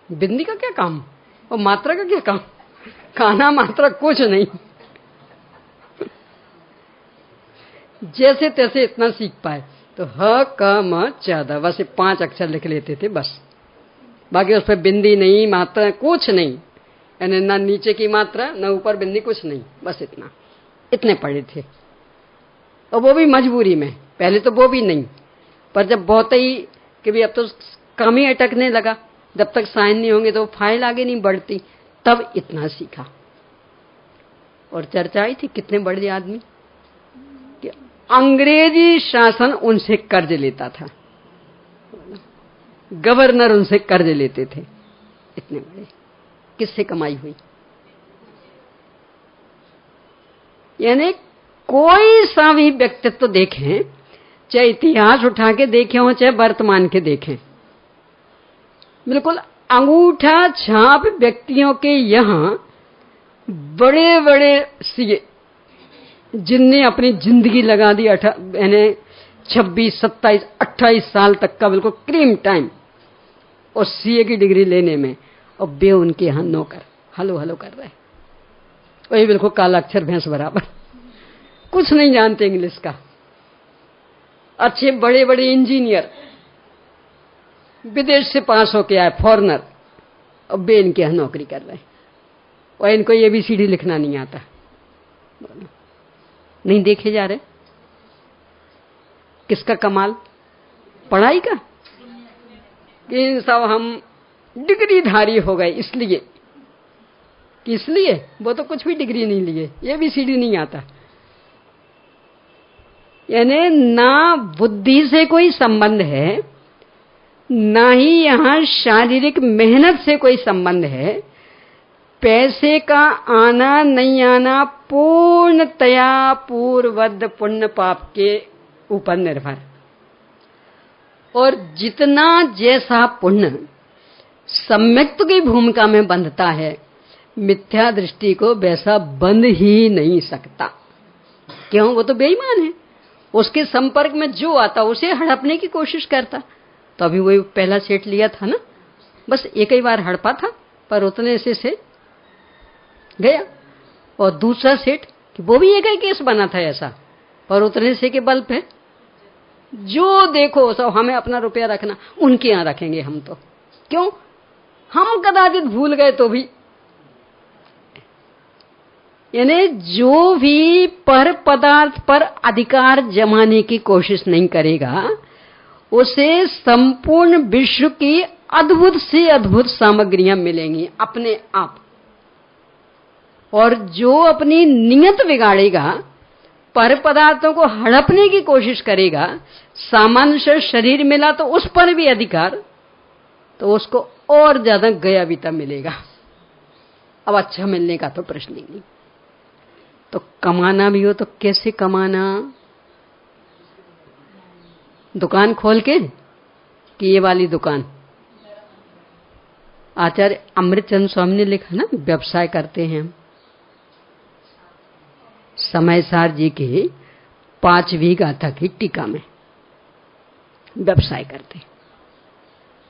बिंदी का क्या काम और मात्रा का क्या काम? काना मात्रा कुछ नहीं। जैसे तैसे इतना सीख पाए। तो ह क म च द, बस 5 अक्षर लिख लेते थे बस। बाकी उस पर बिंदी नहीं, मात्रा कुछ नहीं, यानी ना नीचे की मात्रा ना ऊपर बिंदी, कुछ नहीं, बस इतने पढ़े थे। और वो भी मजबूरी में। पहले तो वो भी नहीं, पर जब बहुत ही कि भी अब तो काम ही अटकने लगा, जब तक साइन नहीं होंगे तो फाइल आगे नहीं बढ़ती, तब इतना सीखा। और चर्चा आई थी कितने बड़े आदमी कि अंग्रेजी शासन उनसे कर्ज लेता था, गवर्नर उनसे कर्ज लेते थे। इतने बड़े किससे कमाई हुई? यानी कोई सा भी व्यक्तित्व तो देखें, चाहे इतिहास उठा के देखे हो चाहे वर्तमान के देखें, बिल्कुल अंगूठा छाप व्यक्तियों के यहाँ बड़े बड़े सीए जिनने अपनी जिंदगी लगा दी 26, 27, 28 साल तक का बिल्कुल क्रीम टाइम और सीए की डिग्री लेने में, और वे उनके यहाँ नौकर हलो हलो कर रहे, वही बिल्कुल काला अक्षर भैंस बराबर, कुछ नहीं जानते इंग्लिश का। अच्छे बड़े बड़े इंजीनियर विदेश से पास होके आए, फॉरेनर, और वे इनके यहाँ नौकरी कर रहे हैं, और इनको ABCD लिखना नहीं आता। नहीं देखे जा रहे? किसका कमाल? पढ़ाई का? कि सब हम डिग्रीधारी हो गए इसलिए, इसलिए वो तो कुछ भी डिग्री नहीं लिए, ABCD नहीं आता। यानी ना बुद्धि से कोई संबंध है, ना ही यहां शारीरिक मेहनत से कोई संबंध है, पैसे का आना नहीं आना पूर्णतया पूर्ववद पुण्य पाप के ऊपर निर्भर। और जितना जैसा पुण्य सम्यक्त की भूमिका में बंधता है, मिथ्या दृष्टि को वैसा बंध ही नहीं सकता। क्यों? वो तो बेईमान है, उसके संपर्क में जो आता उसे हड़पने की कोशिश करता। तो अभी वही पहला सेट लिया था ना, बस एक ही बार हड़पा था, पर उतने से गया। और दूसरा सेट कि वो भी एक ही केस बना था ऐसा, पर उतने से के बल पे जो देखो सब हमें अपना रुपया रखना, उनके यहाँ रखेंगे हम तो। क्यों? हम कदाचित भूल गए तो भी। यानी जो भी पर पदार्थ पर अधिकार जमाने की कोशिश नहीं करेगा, उसे संपूर्ण विश्व की अद्भुत से अद्भुत सामग्रियां मिलेंगी अपने आप। और जो अपनी नियत बिगाड़ेगा, पर पदार्थों को हड़पने की कोशिश करेगा, सामान्य से शरीर मिला तो उस पर भी अधिकार, तो उसको और ज्यादा गया बीता मिलेगा। अब अच्छा मिलने का तो प्रश्न ही नहीं। तो कमाना भी हो तो कैसे कमाना? दुकान खोल के कि ये वाली दुकान? आचार्य अमृतचंद स्वामी ने लिखा ना, व्यवसाय करते हैं हम। समयसार जी के 5वीं गाथा की टीका में व्यवसाय करते।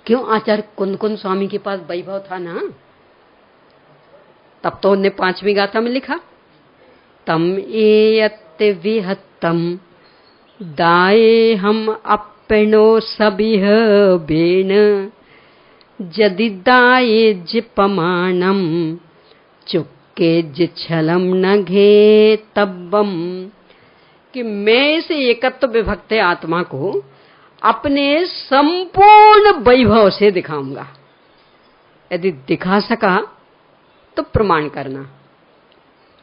क्यों? आचार्य कुंद कुंद स्वामी के पास वैभव था ना, तब तो उन्हें 5वीं गाथा में लिखा, तम एयत विहत्तम दाये हम अपनो सबिह बेन जदि दाये जिपमानम चुक्के जिछलम न घे तब्बम। कि मैं इस एकत्व विभक्त आत्मा को अपने संपूर्ण वैभव से दिखाऊंगा। यदि दिखा सका तो प्रमाण करना,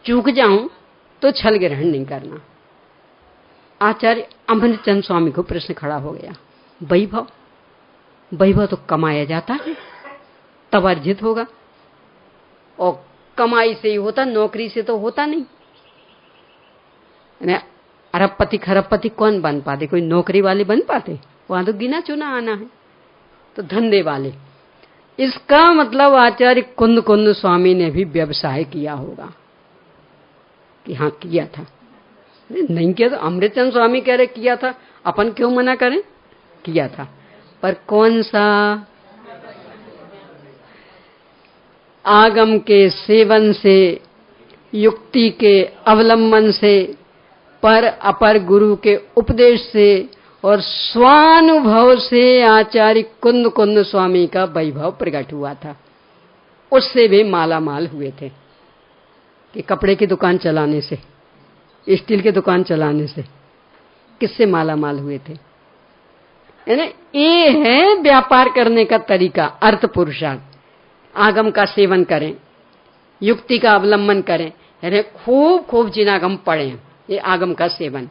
चूक जाऊं तो छल ग्रहण नहीं करना। आचार्य अमृतचंद स्वामी को प्रश्न खड़ा हो गया, वैभव वैभव तो कमाया जाता है, तब अर्जित होगा, और कमाई से ही होता, नौकरी से तो होता नहीं। अरबपति खरबपति कौन बन पाते? कोई नौकरी वाले बन पाते? वहां तो गिना चुना आना है। तो धंधे वाले, इसका मतलब आचार्य कुंद कुंद स्वामी ने भी व्यवसाय किया होगा कि हाँ किया था। नहीं किया तो अमृतचंद स्वामी कह रहे किया था, अपन क्यों मना करें? किया था। पर कौन सा? आगम के सेवन से, युक्ति के अवलंबन से, पर अपर गुरु के उपदेश से और स्वानुभव से आचार्य कुंद कुंद स्वामी का वैभव प्रकट हुआ था। उससे वे माला माल हुए थे कि कपड़े की दुकान चलाने से, स्टील की दुकान चलाने से किससे माला माल हुए थे? ये है व्यापार करने का तरीका, अर्थ पुरुषार्थ। आगम का सेवन करें, युक्ति का अवलंबन करें, यानी खूब खूब जिनागम पढ़ें, ये आगम का सेवन।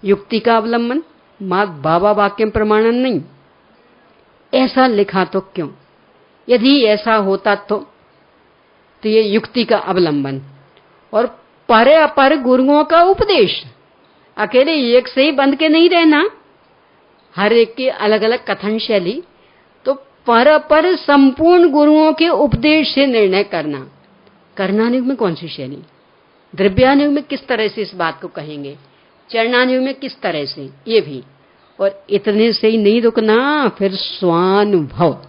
युक्ति का अवलंबन, मात बाबा वाक्यम प्रमाणन नहीं। ऐसा लिखा तो क्यों? यदि ऐसा होता तो ये युक्ति का अवलंबन और पर अपर गुरुओं का उपदेश। अकेले एक से ही बंध के नहीं रहना, हर एक की अलग अलग कथन शैली। तो पर अपर संपूर्ण गुरुओं के उपदेश से निर्णय करना। कर्णानुग में कौन सी शैली, द्रव्यानुग में किस तरह से इस बात को कहेंगे, चरणानुग में किस तरह से, ये भी। और इतने से ही नहीं रुकना, फिर स्वानुभव।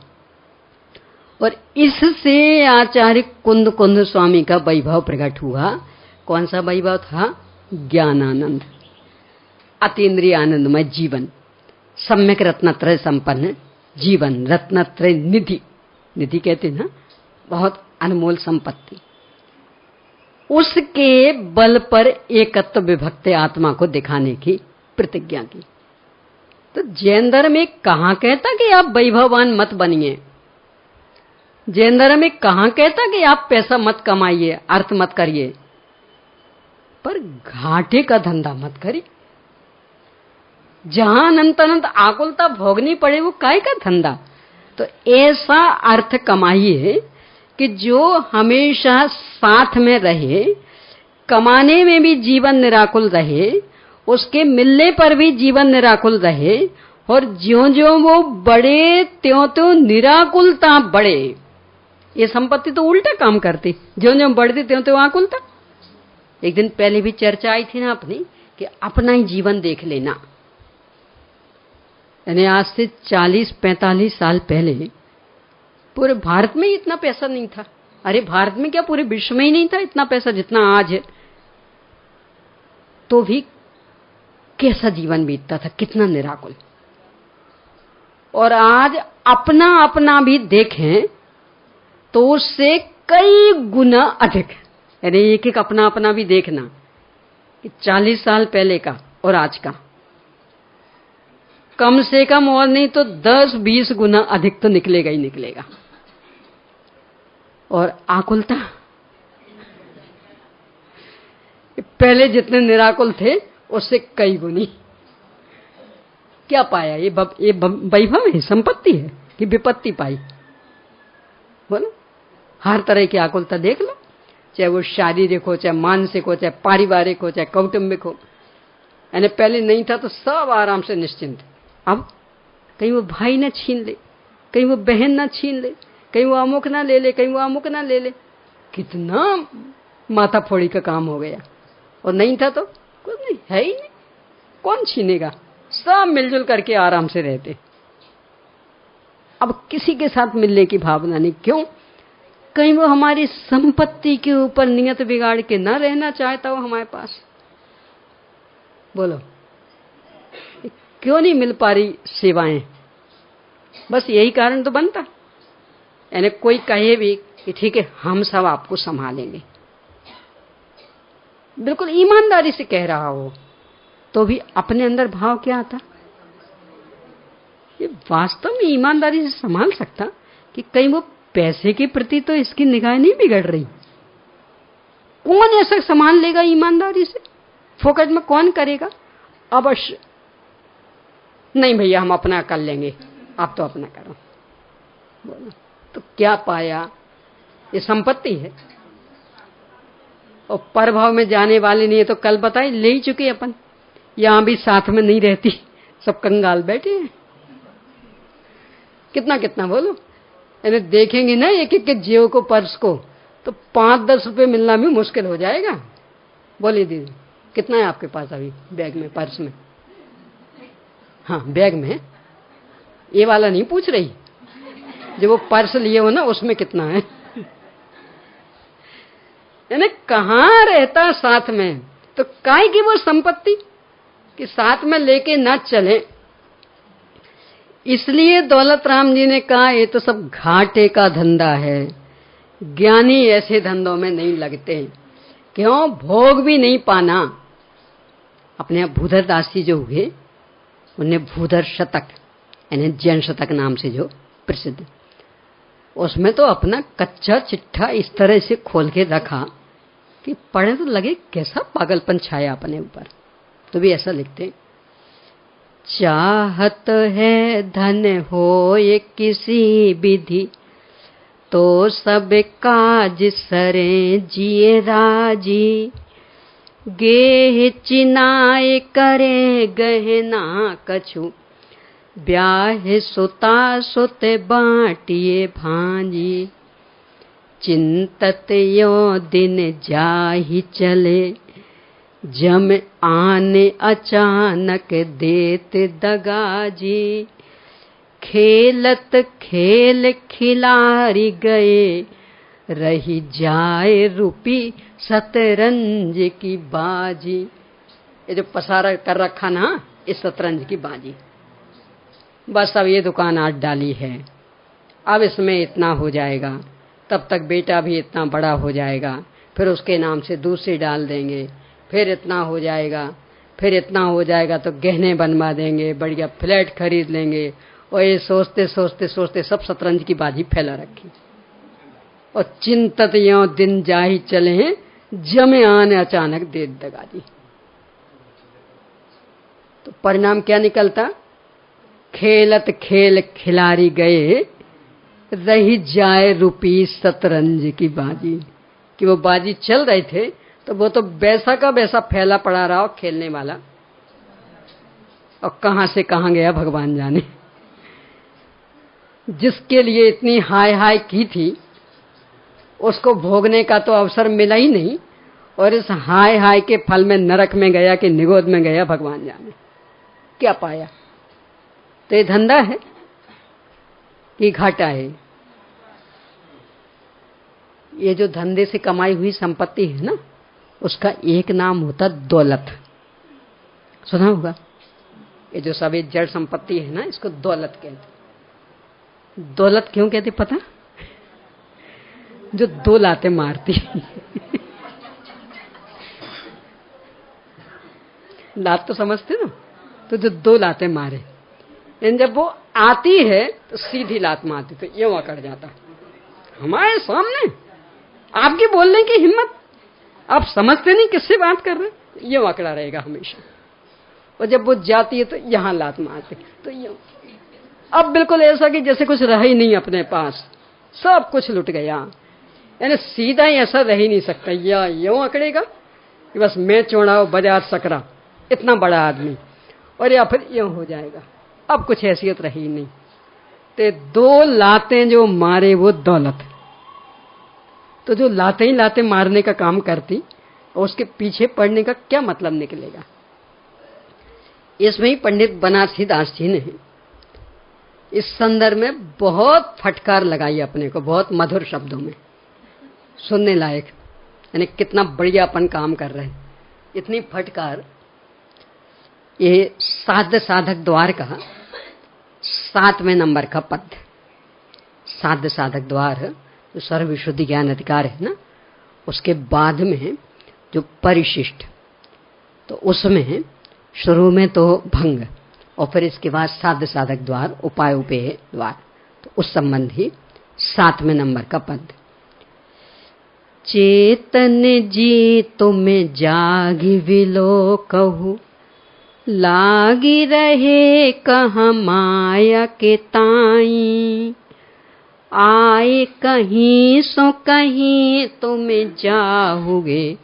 और इससे आचार्य कुंद कुंद स्वामी का वैभव प्रकट हुआ। कौन सा वैभव था? ज्ञानानंद, अतीन्द्रिय आनंदमय जीवन, सम्यक रत्नत्रय संपन्न जीवन, रत्नत्रय निधि, निधि कहते ना, बहुत अनमोल संपत्ति। उसके बल पर एकत्व विभक्त आत्मा को दिखाने की प्रतिज्ञा की। तो जैन धर्म में कहां कहता कि आप वैभववान मत बनिए? जैन धर्म में कहां कहता कि आप पैसा मत कमाइए, अर्थ मत करिए, पर घाटे का धंधा मत करिए। जहां अनंत अनंत आकुलता भोगनी पड़े वो काय का धंधा? तो ऐसा अर्थ कमाइए कि जो हमेशा साथ में रहे, कमाने में भी जीवन निराकुल रहे, उसके मिलने पर भी जीवन निराकुल रहे, और ज्यों-ज्यों वो बढ़े त्यों-त्यों निराकुलता बढ़े। ये संपत्ति तो उल्टा काम करती, ज्यों-ज्यों बढ़ती त्यों-त्यों आकुलता। एक दिन पहले भी चर्चा आई थी ना अपनी कि अपना ही जीवन देख लेना। यानी आज से 40-45 साल पहले पूरे भारत में इतना पैसा नहीं था। अरे भारत में क्या, पूरे विश्व में ही नहीं था इतना पैसा जितना आज है। तो भी कैसा जीवन बीतता था, कितना निराकुल। और आज अपना अपना भी देखें तो उससे कई गुना अधिक। यानी एक एक अपना अपना भी देखना कि 40 साल पहले का और आज का कम से कम और नहीं तो 10-20 गुना अधिक तो निकलेगा ही निकलेगा। और आकुलता, पहले जितने निराकुल थे उससे कई गुनी। क्या पाया? ये वैभव है, संपत्ति है कि विपत्ति पाई? बोलो, हर तरह की आकुलता देख लो, चाहे वो शारीरिक हो, चाहे मानसिक हो, चाहे पारिवारिक हो, चाहे कौटुंबिक हो। यानी पहले नहीं था तो सब आराम से निश्चिंत। अब कहीं वो भाई ना छीन ले, कहीं वो बहन ना छीन ले, कहीं वो अमुक ना ले ले, कहीं वो अमुक ना ले ले। कितना माथा फोड़ी का काम हो गया। और नहीं था तो कुछ नहीं, है ही नहीं, कौन छीनेगा? सब मिलजुल करके आराम से रहते। अब किसी के साथ मिलने की भावना नहीं। क्यों? कहीं वो हमारी संपत्ति के ऊपर नियत बिगाड़ के ना रहना चाहता हो हमारे पास। बोलो, क्यों नहीं मिल पा रही सेवाएं? बस यही कारण तो बनता। यानी कोई कहे भी कि ठीक है हम सब आपको संभालेंगे, बिल्कुल ईमानदारी से कह रहा हो, तो भी अपने अंदर भाव क्या आता? ये वास्तव में ईमानदारी से संभाल सकता कि कहीं वो पैसे के प्रति तो इसकी निगाह नहीं बिगड़ रही? कौन ऐसा संभाल लेगा ईमानदारी से? फोकट में कौन करेगा? अवश्य नहीं भैया, हम अपना कर लेंगे, आप तो अपना करो। बोलो, तो क्या पाया? ये संपत्ति है। और परभाव में जाने वाले नहीं है तो कल बताए ले ही चुके अपन, यहां भी साथ में नहीं रहती, सब कंगाल बैठे हैं। कितना कितना बोलो, यानी देखेंगे ना एक एक के जेब को, पर्स को, तो 5-10 रुपए मिलना भी मुश्किल हो जाएगा। बोलिए दीदी कितना है आपके पास अभी बैग में, पर्स में? हाँ बैग में, ये वाला नहीं पूछ रही, जो वो पर्स लिए हो ना उसमें कितना है। यानी कहाँ रहता साथ में, तो काहे की वो संपत्ति कि साथ में लेके ना चले। इसलिए दौलत राम जी ने कहा ये तो सब घाटे का धंधा है, ज्ञानी ऐसे धंधों में नहीं लगते। क्यों? भोग भी नहीं पाना। अपने भूधर दास जी जो हुए उन्हें भूधर शतक यानी जैन शतक नाम से जो प्रसिद्ध, उसमें तो अपना कच्चा चिट्ठा इस तरह से खोल के रखा कि पढ़े तो लगे कैसा पागलपन छाया अपने ऊपर। तो भी ऐसा लिखते, चाहत है धन हो ये किसी विधि, तो सब काज सरे जिए राजी। गेह चिनाए करे गहना कछु, ब्याह सुता सुते बाटिए भांजी। चिंतत यो दिन जाहि चले, जम आने अचानक देत दगाजी। खेलत खेल खिलारी गए, रही जाए रूपी शतरंज की बाजी। ये जो पसारा कर रखा ना इस शतरंज की बाजी, बस अब ये दुकान आज डाली है, अब इसमें इतना हो जाएगा, तब तक बेटा भी इतना बड़ा हो जाएगा, फिर उसके नाम से दूसरी डाल देंगे, फिर इतना हो जाएगा, फिर इतना हो जाएगा तो गहने बनवा देंगे, बढ़िया फ्लैट खरीद लेंगे। और ये सोचते सोचते सोचते सब शतरंज की बाजी फैला रखी। और चिंतत यो दिन जाहि चले हैं, जमे आने अचानक दे दगाजी। तो परिणाम क्या निकलता? खेलत खेल खिलारी गए, रही जाए रुपी शतरंज की बाजी। कि वो बाजी चल रहे थे तो वो तो वैसा का वैसा फैला पड़ा रहा हो खेलने वाला, और कहां से कहां गया भगवान जाने। जिसके लिए इतनी हाय हाय की थी उसको भोगने का तो अवसर मिला ही नहीं, और इस हाय हाय के फल में नरक में गया कि निगोद में गया भगवान जाने क्या पाया। तो ये धंधा है कि घाटा है? ये जो धंधे से कमाई हुई संपत्ति है ना, उसका एक नाम होता दौलत। सुना होगा? ये जो सब जड़ संपत्ति है ना, इसको दौलत कहते। दौलत क्यों कहते पता? जो दो लाते मारती। लात तो समझते ना, तो जो दो लाते मारे, जब वो आती है तो सीधी लात मारती तो यूं अकड़ जाता हमारे सामने। आपकी बोलने की हिम्मत, आप समझते नहीं किससे बात कर रहे, यूं अकड़ा रहेगा हमेशा। और जब वो जाती है तो यहां लात मारती तो यूं। अब बिल्कुल ऐसा कि जैसे कुछ रहा ही नहीं अपने पास, सब कुछ लुट गया। यानी सीधा ही ऐसा रह ही नहीं सकता, या यूं अकड़ेगा कि बस मैं चौड़ा बाजार सकरा इतना बड़ा आदमी, और या फिर यूं हो जाएगा, अब कुछ हैसियत रही नहीं। ते दो लातें जो मारे वो दौलत। तो जो लाते ही लाते मारने का काम करती, और उसके पीछे पड़ने का क्या मतलब निकलेगा? इसमें ही पंडित बनारसी दास जी ने इस संदर्भ में बहुत फटकार लगाई अपने को, बहुत मधुर शब्दों में, सुनने लायक। यानी कितना बढ़िया अपन काम कर रहे हैं। इतनी फटकार, ये साध्य साधक द्वार का 7वें नंबर का पद, साध्य साधक द्वार जो सर्वविशुद्धि ज्ञान अधिकार है ना, उसके बाद में जो परिशिष्ट, तो उसमें शुरू में तो भंग, और फिर इसके बाद साध्य साधक द्वार, उपाय उपेय द्वार, तो उस संबंधी 7वें नंबर का पद। चेतन जी तुम्हें जागी विलो कहू, लागी रहे कहाँ माया के ताई। आए कहीं सो कहीं तुम्हें जाओगे,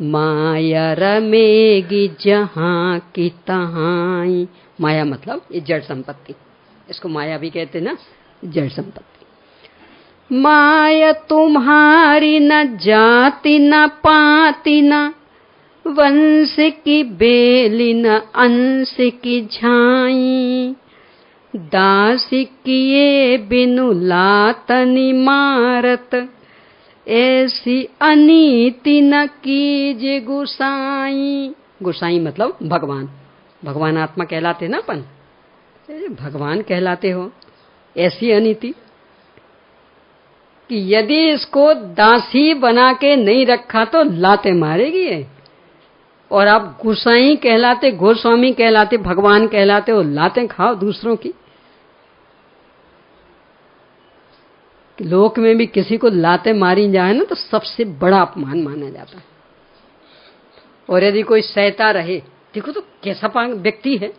माया रमेगी जहां की तहाई। माया मतलब ये जड़ संपत्ति, इसको माया भी कहते ना, जड़ संपत्ति। माया तुम्हारी न जाति न पाति न वंश की बेली न अंश की झाई। दासी किए बिनु लातनी मारत ऐसी अनीति न कीजे गुसाई। गुसाई मतलब भगवान, भगवान आत्मा कहलाते ना अपन, भगवान कहलाते हो। ऐसी अनीति कि यदि इसको दासी बना के नहीं रखा तो लाते मारेगी ये, और आप गुसाई कहलाते, गोस्वामी कहलाते, भगवान कहलाते हो, लाते खाओ दूसरों की। लोक में भी किसी को लाते मारी जाए ना तो सबसे बड़ा अपमान माना जाता है। और यदि कोई सहता रहे, देखो तो कैसा व्यक्ति है,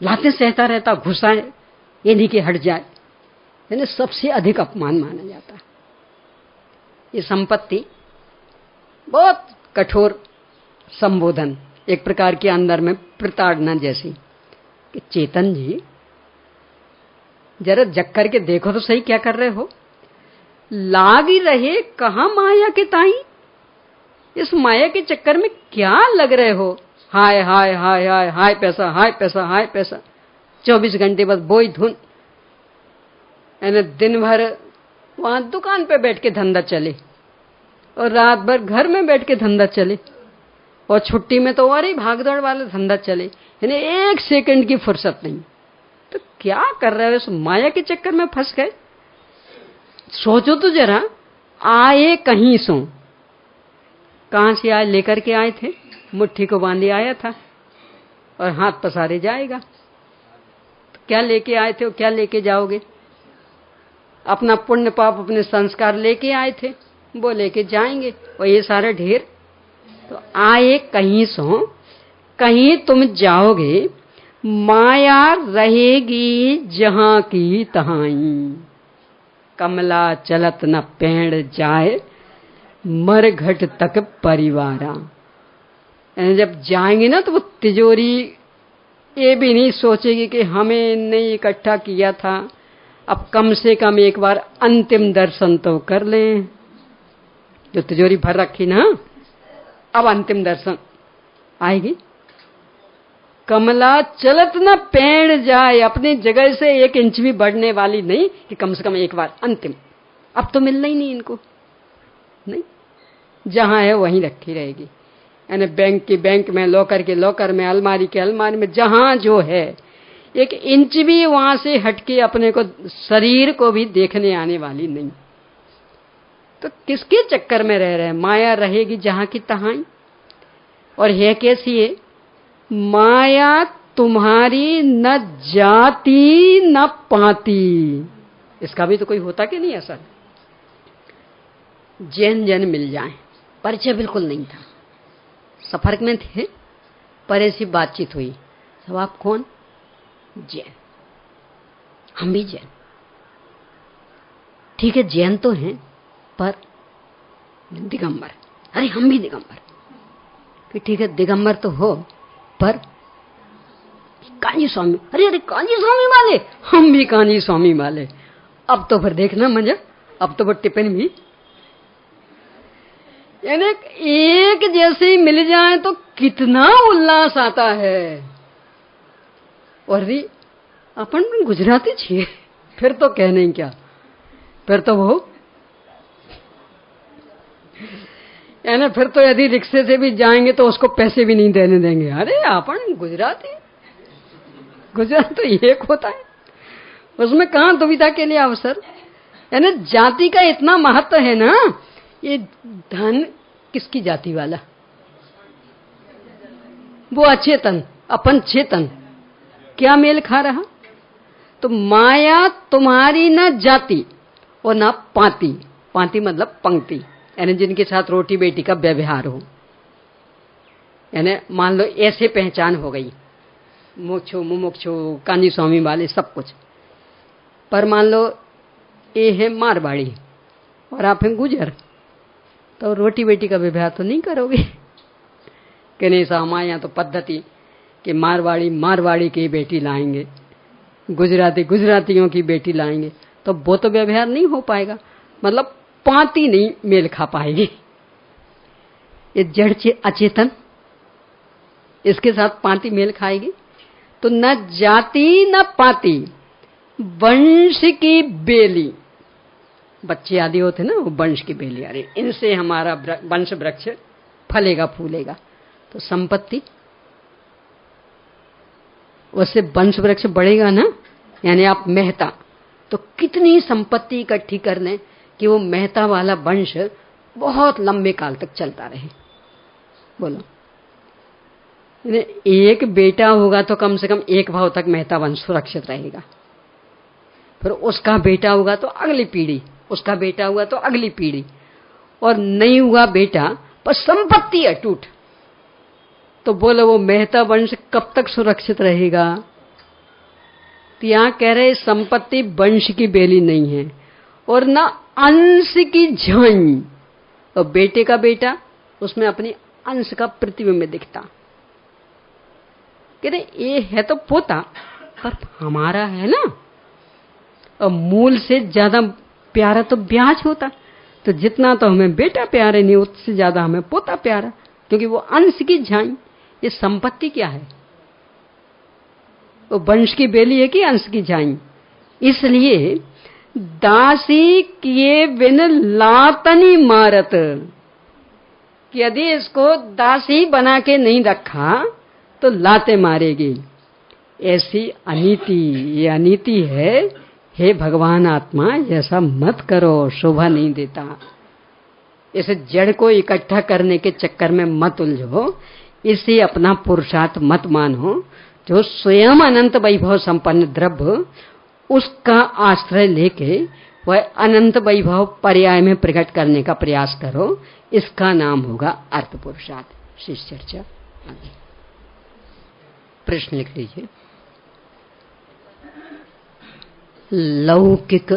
लाते सहता रहता, घुसाए ये नहीं कि हट जाए, यानी सबसे अधिक अपमान माना जाता है। ये संपत्ति बहुत कठोर संबोधन, एक प्रकार के अंदर में प्रताड़ना जैसी कि चेतन जी जरा जग करके देखो तो सही, क्या कर रहे हो? लाग ही रहे कहां माया के ताई, इस माया के चक्कर में क्या लग रहे हो? हाय हाय हाय हाय हाय पैसा, हाय पैसा, हाय पैसा, 24 घंटे बस बोई धुन, यानी दिन भर वहां दुकान पे बैठ के धंधा चले और रात भर घर में बैठ के धंधा चले, और छुट्टी में तो और ही भागदौड़ वाला धंधा चले, यानी एक सेकंड की फुर्सत नहीं। तो क्या कर रहे हो? इस माया के चक्कर में फंस गए। सोचो तो जरा, आए कहीं सो, कहां से आए? लेकर के आए थे, मुट्ठी को बांधे आया था और हाथ पसारे जाएगा। तो क्या लेके आए थे और क्या लेके जाओगे? अपना पुण्य पाप, अपने संस्कार लेके आए थे, वो लेके जाएंगे, और ये सारा ढेर। तो आए कहीं सो, कहीं तुम जाओगे, माया रहेगी जहां की तहाई। कमला चलत न पेड़ जाए, मर घट तक परिवारा। जब जाएंगे ना तो वो तिजोरी ये भी नहीं सोचेगी कि हमें नहीं इकट्ठा किया था, अब कम से कम एक बार अंतिम दर्शन तो कर लें। जो तिजोरी भर रखी ना, अब अंतिम दर्शन आएगी। कमला चलत न पेड़ जाए, अपनी जगह से 1 इंच भी बढ़ने वाली नहीं कि कम से कम एक बार अंतिम। अब तो मिलना ही नहीं इनको, नहीं, जहां है वहीं रखी रहेगी। यानी बैंक की बैंक में, लॉकर के लॉकर में, अलमारी के अलमारी में, जहां जो है 1 इंच भी वहां से हटके अपने को, शरीर को भी देखने आने वाली नहीं। तो किसके चक्कर में रह रहे हैं? माया रहेगी जहां की तहाई। और है कैसी है माया? तुम्हारी न जाति न पाती। इसका भी तो कोई होता कि नहीं ऐसा? जैन जैन मिल जाए, परिचय बिल्कुल नहीं था, सफर में थे, पर ऐसी बातचीत हुई, सब आप कौन? जैन। हम भी जैन। ठीक है, जैन तो हैं पर दिगंबर। अरे हम भी दिगंबर। ठीक है, दिगंबर तो हो पर कांजी स्वामी। अरे अरे कांजी स्वामी वाले, हम भी कांजी स्वामी वाले। अब तो फिर देखना मजा, अब तो वो टिफिन भी, यानी एक जैसे ही मिल जाए तो कितना उल्लास आता है। और अपन भी गुजराती छे, फिर तो कहने क्या, फिर तो वो, यानी फिर तो यदि रिक्शे से भी जाएंगे तो उसको पैसे भी नहीं देने देंगे। अरे अपन गुजराती, गुजरात तो एक होता है, उसमें कहां दुविधा के लिए अवसर। यानी जाति का इतना महत्व है ना। ये धन किसकी जाति वाला? वो अचेतन, अपन चेतन, क्या मेल खा रहा? तो माया तुम्हारी न जाति और न पाती। पाती मतलब पंक्ति, यानी जिनके साथ रोटी बेटी का व्यवहार हो। यानी मान लो ऐसे पहचान हो गई, मोक्षो मुमुक्षो, कांजी स्वामी वाले, सब कुछ। पर मान लो ये है मारवाड़ी और आप हैं गुजर, तो रोटी बेटी का व्यवहार तो नहीं करोगे। कि नहीं साहब हमारे यहाँ तो पद्धति कि मारवाड़ी की बेटी लाएंगे, गुजरातियों की बेटी लाएंगे, तो वो तो व्यवहार नहीं हो पाएगा, मतलब पांति नहीं मेल खा पाएगी। ये जड़ अचेतन, इसके साथ पांति मेल खाएगी तो न जाति न पाति, वंश की बेली, बच्चे आदि होते ना वो वंश की बेली, अरे इनसे हमारा वंश वृक्ष फलेगा फूलेगा। तो संपत्ति, उससे वंश वृक्ष बढ़ेगा ना। यानी आप मेहता, तो कितनी संपत्ति इकट्ठी कर लें कि वो मेहता वाला वंश बहुत लंबे काल तक चलता रहे। बोलो, एक बेटा होगा तो कम से कम एक भाव तक मेहता वंश सुरक्षित रहेगा, फिर उसका बेटा होगा तो अगली पीढ़ी, उसका बेटा हुआ तो अगली पीढ़ी, और नहीं हुआ बेटा पर संपत्ति अटूट, तो बोलो वो मेहता वंश कब तक सुरक्षित रहेगा। तो यहां कह रहे संपत्ति वंश की बेली नहीं है और ना अंश की झाई, और बेटे का बेटा उसमें अपनी अंश का प्रतिबिंब दिखता। कहते ये है तो पोता पर हमारा है ना, और मूल से ज्यादा प्यारा तो ब्याज होता, तो जितना तो हमें बेटा प्यारे नहीं उससे ज्यादा हमें पोता प्यारा, क्योंकि वो अंश की झाई। ये संपत्ति क्या है, वो वंश की बेली है कि अंश की झाई। इसलिए दासी किए बिन लातनी मारत, कि यदि इसको दासी बना के नहीं रखा तो लाते मारेगी। ऐसी अनीति, ये अनीति है, हे भगवान आत्मा ऐसा मत करो, शोभा नहीं देता। इस जड़ को इकट्ठा करने के चक्कर में मत उलझो, इसे अपना पुरुषार्थ मत मानो। जो स्वयं अनंत वैभव संपन्न द्रव्य, उसका आश्रय लेके वह अनंत वैभव पर्याय में प्रकट करने का प्रयास करो, इसका नाम होगा अर्थ पुरुषार्थ। शेष चर्चा आगे। प्रश्न लिख लीजिए। लौकिक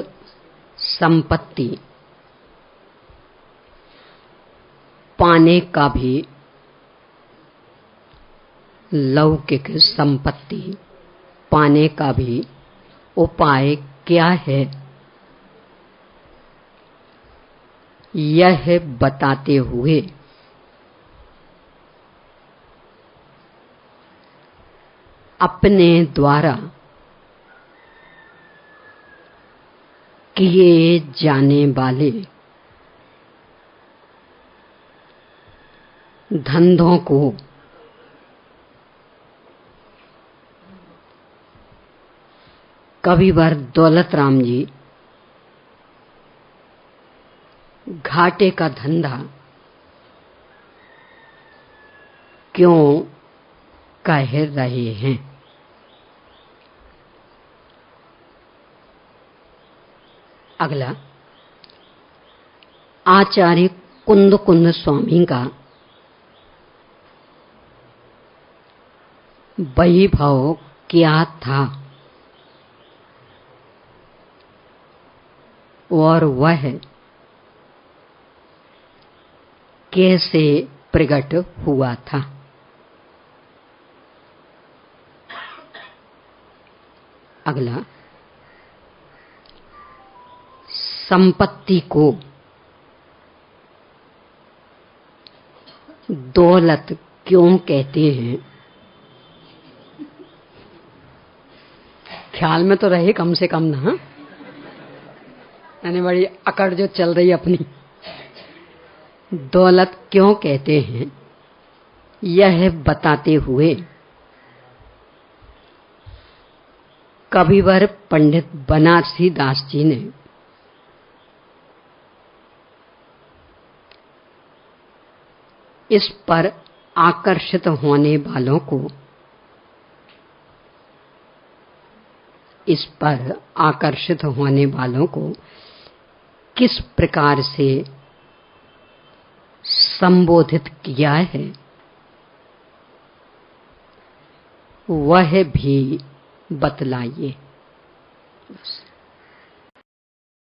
संपत्ति पाने का भी, लौकिक संपत्ति पाने का भी उपाय क्या है, यह बताते हुए अपने द्वारा किए जाने वाले धंधों को कविवर दौलत राम जी घाटे का धंधा क्यों कह रहे हैं। अगला, आचार्य कुंद कुंद स्वामी का वैभव क्या था और वह कैसे प्रकट हुआ था। अगला, संपत्ति को दौलत क्यों कहते हैं। ख्याल में तो रहे कम से कम ना, यानी बड़ी अकड़ जो चल रही अपनी। दौलत क्यों कहते हैं यह बताते हुए कविवर पंडित बनारसी दास जी ने इस पर आकर्षित होने वालों को, इस पर आकर्षित होने वालों को किस प्रकार से संबोधित किया है वह भी बतलाइए।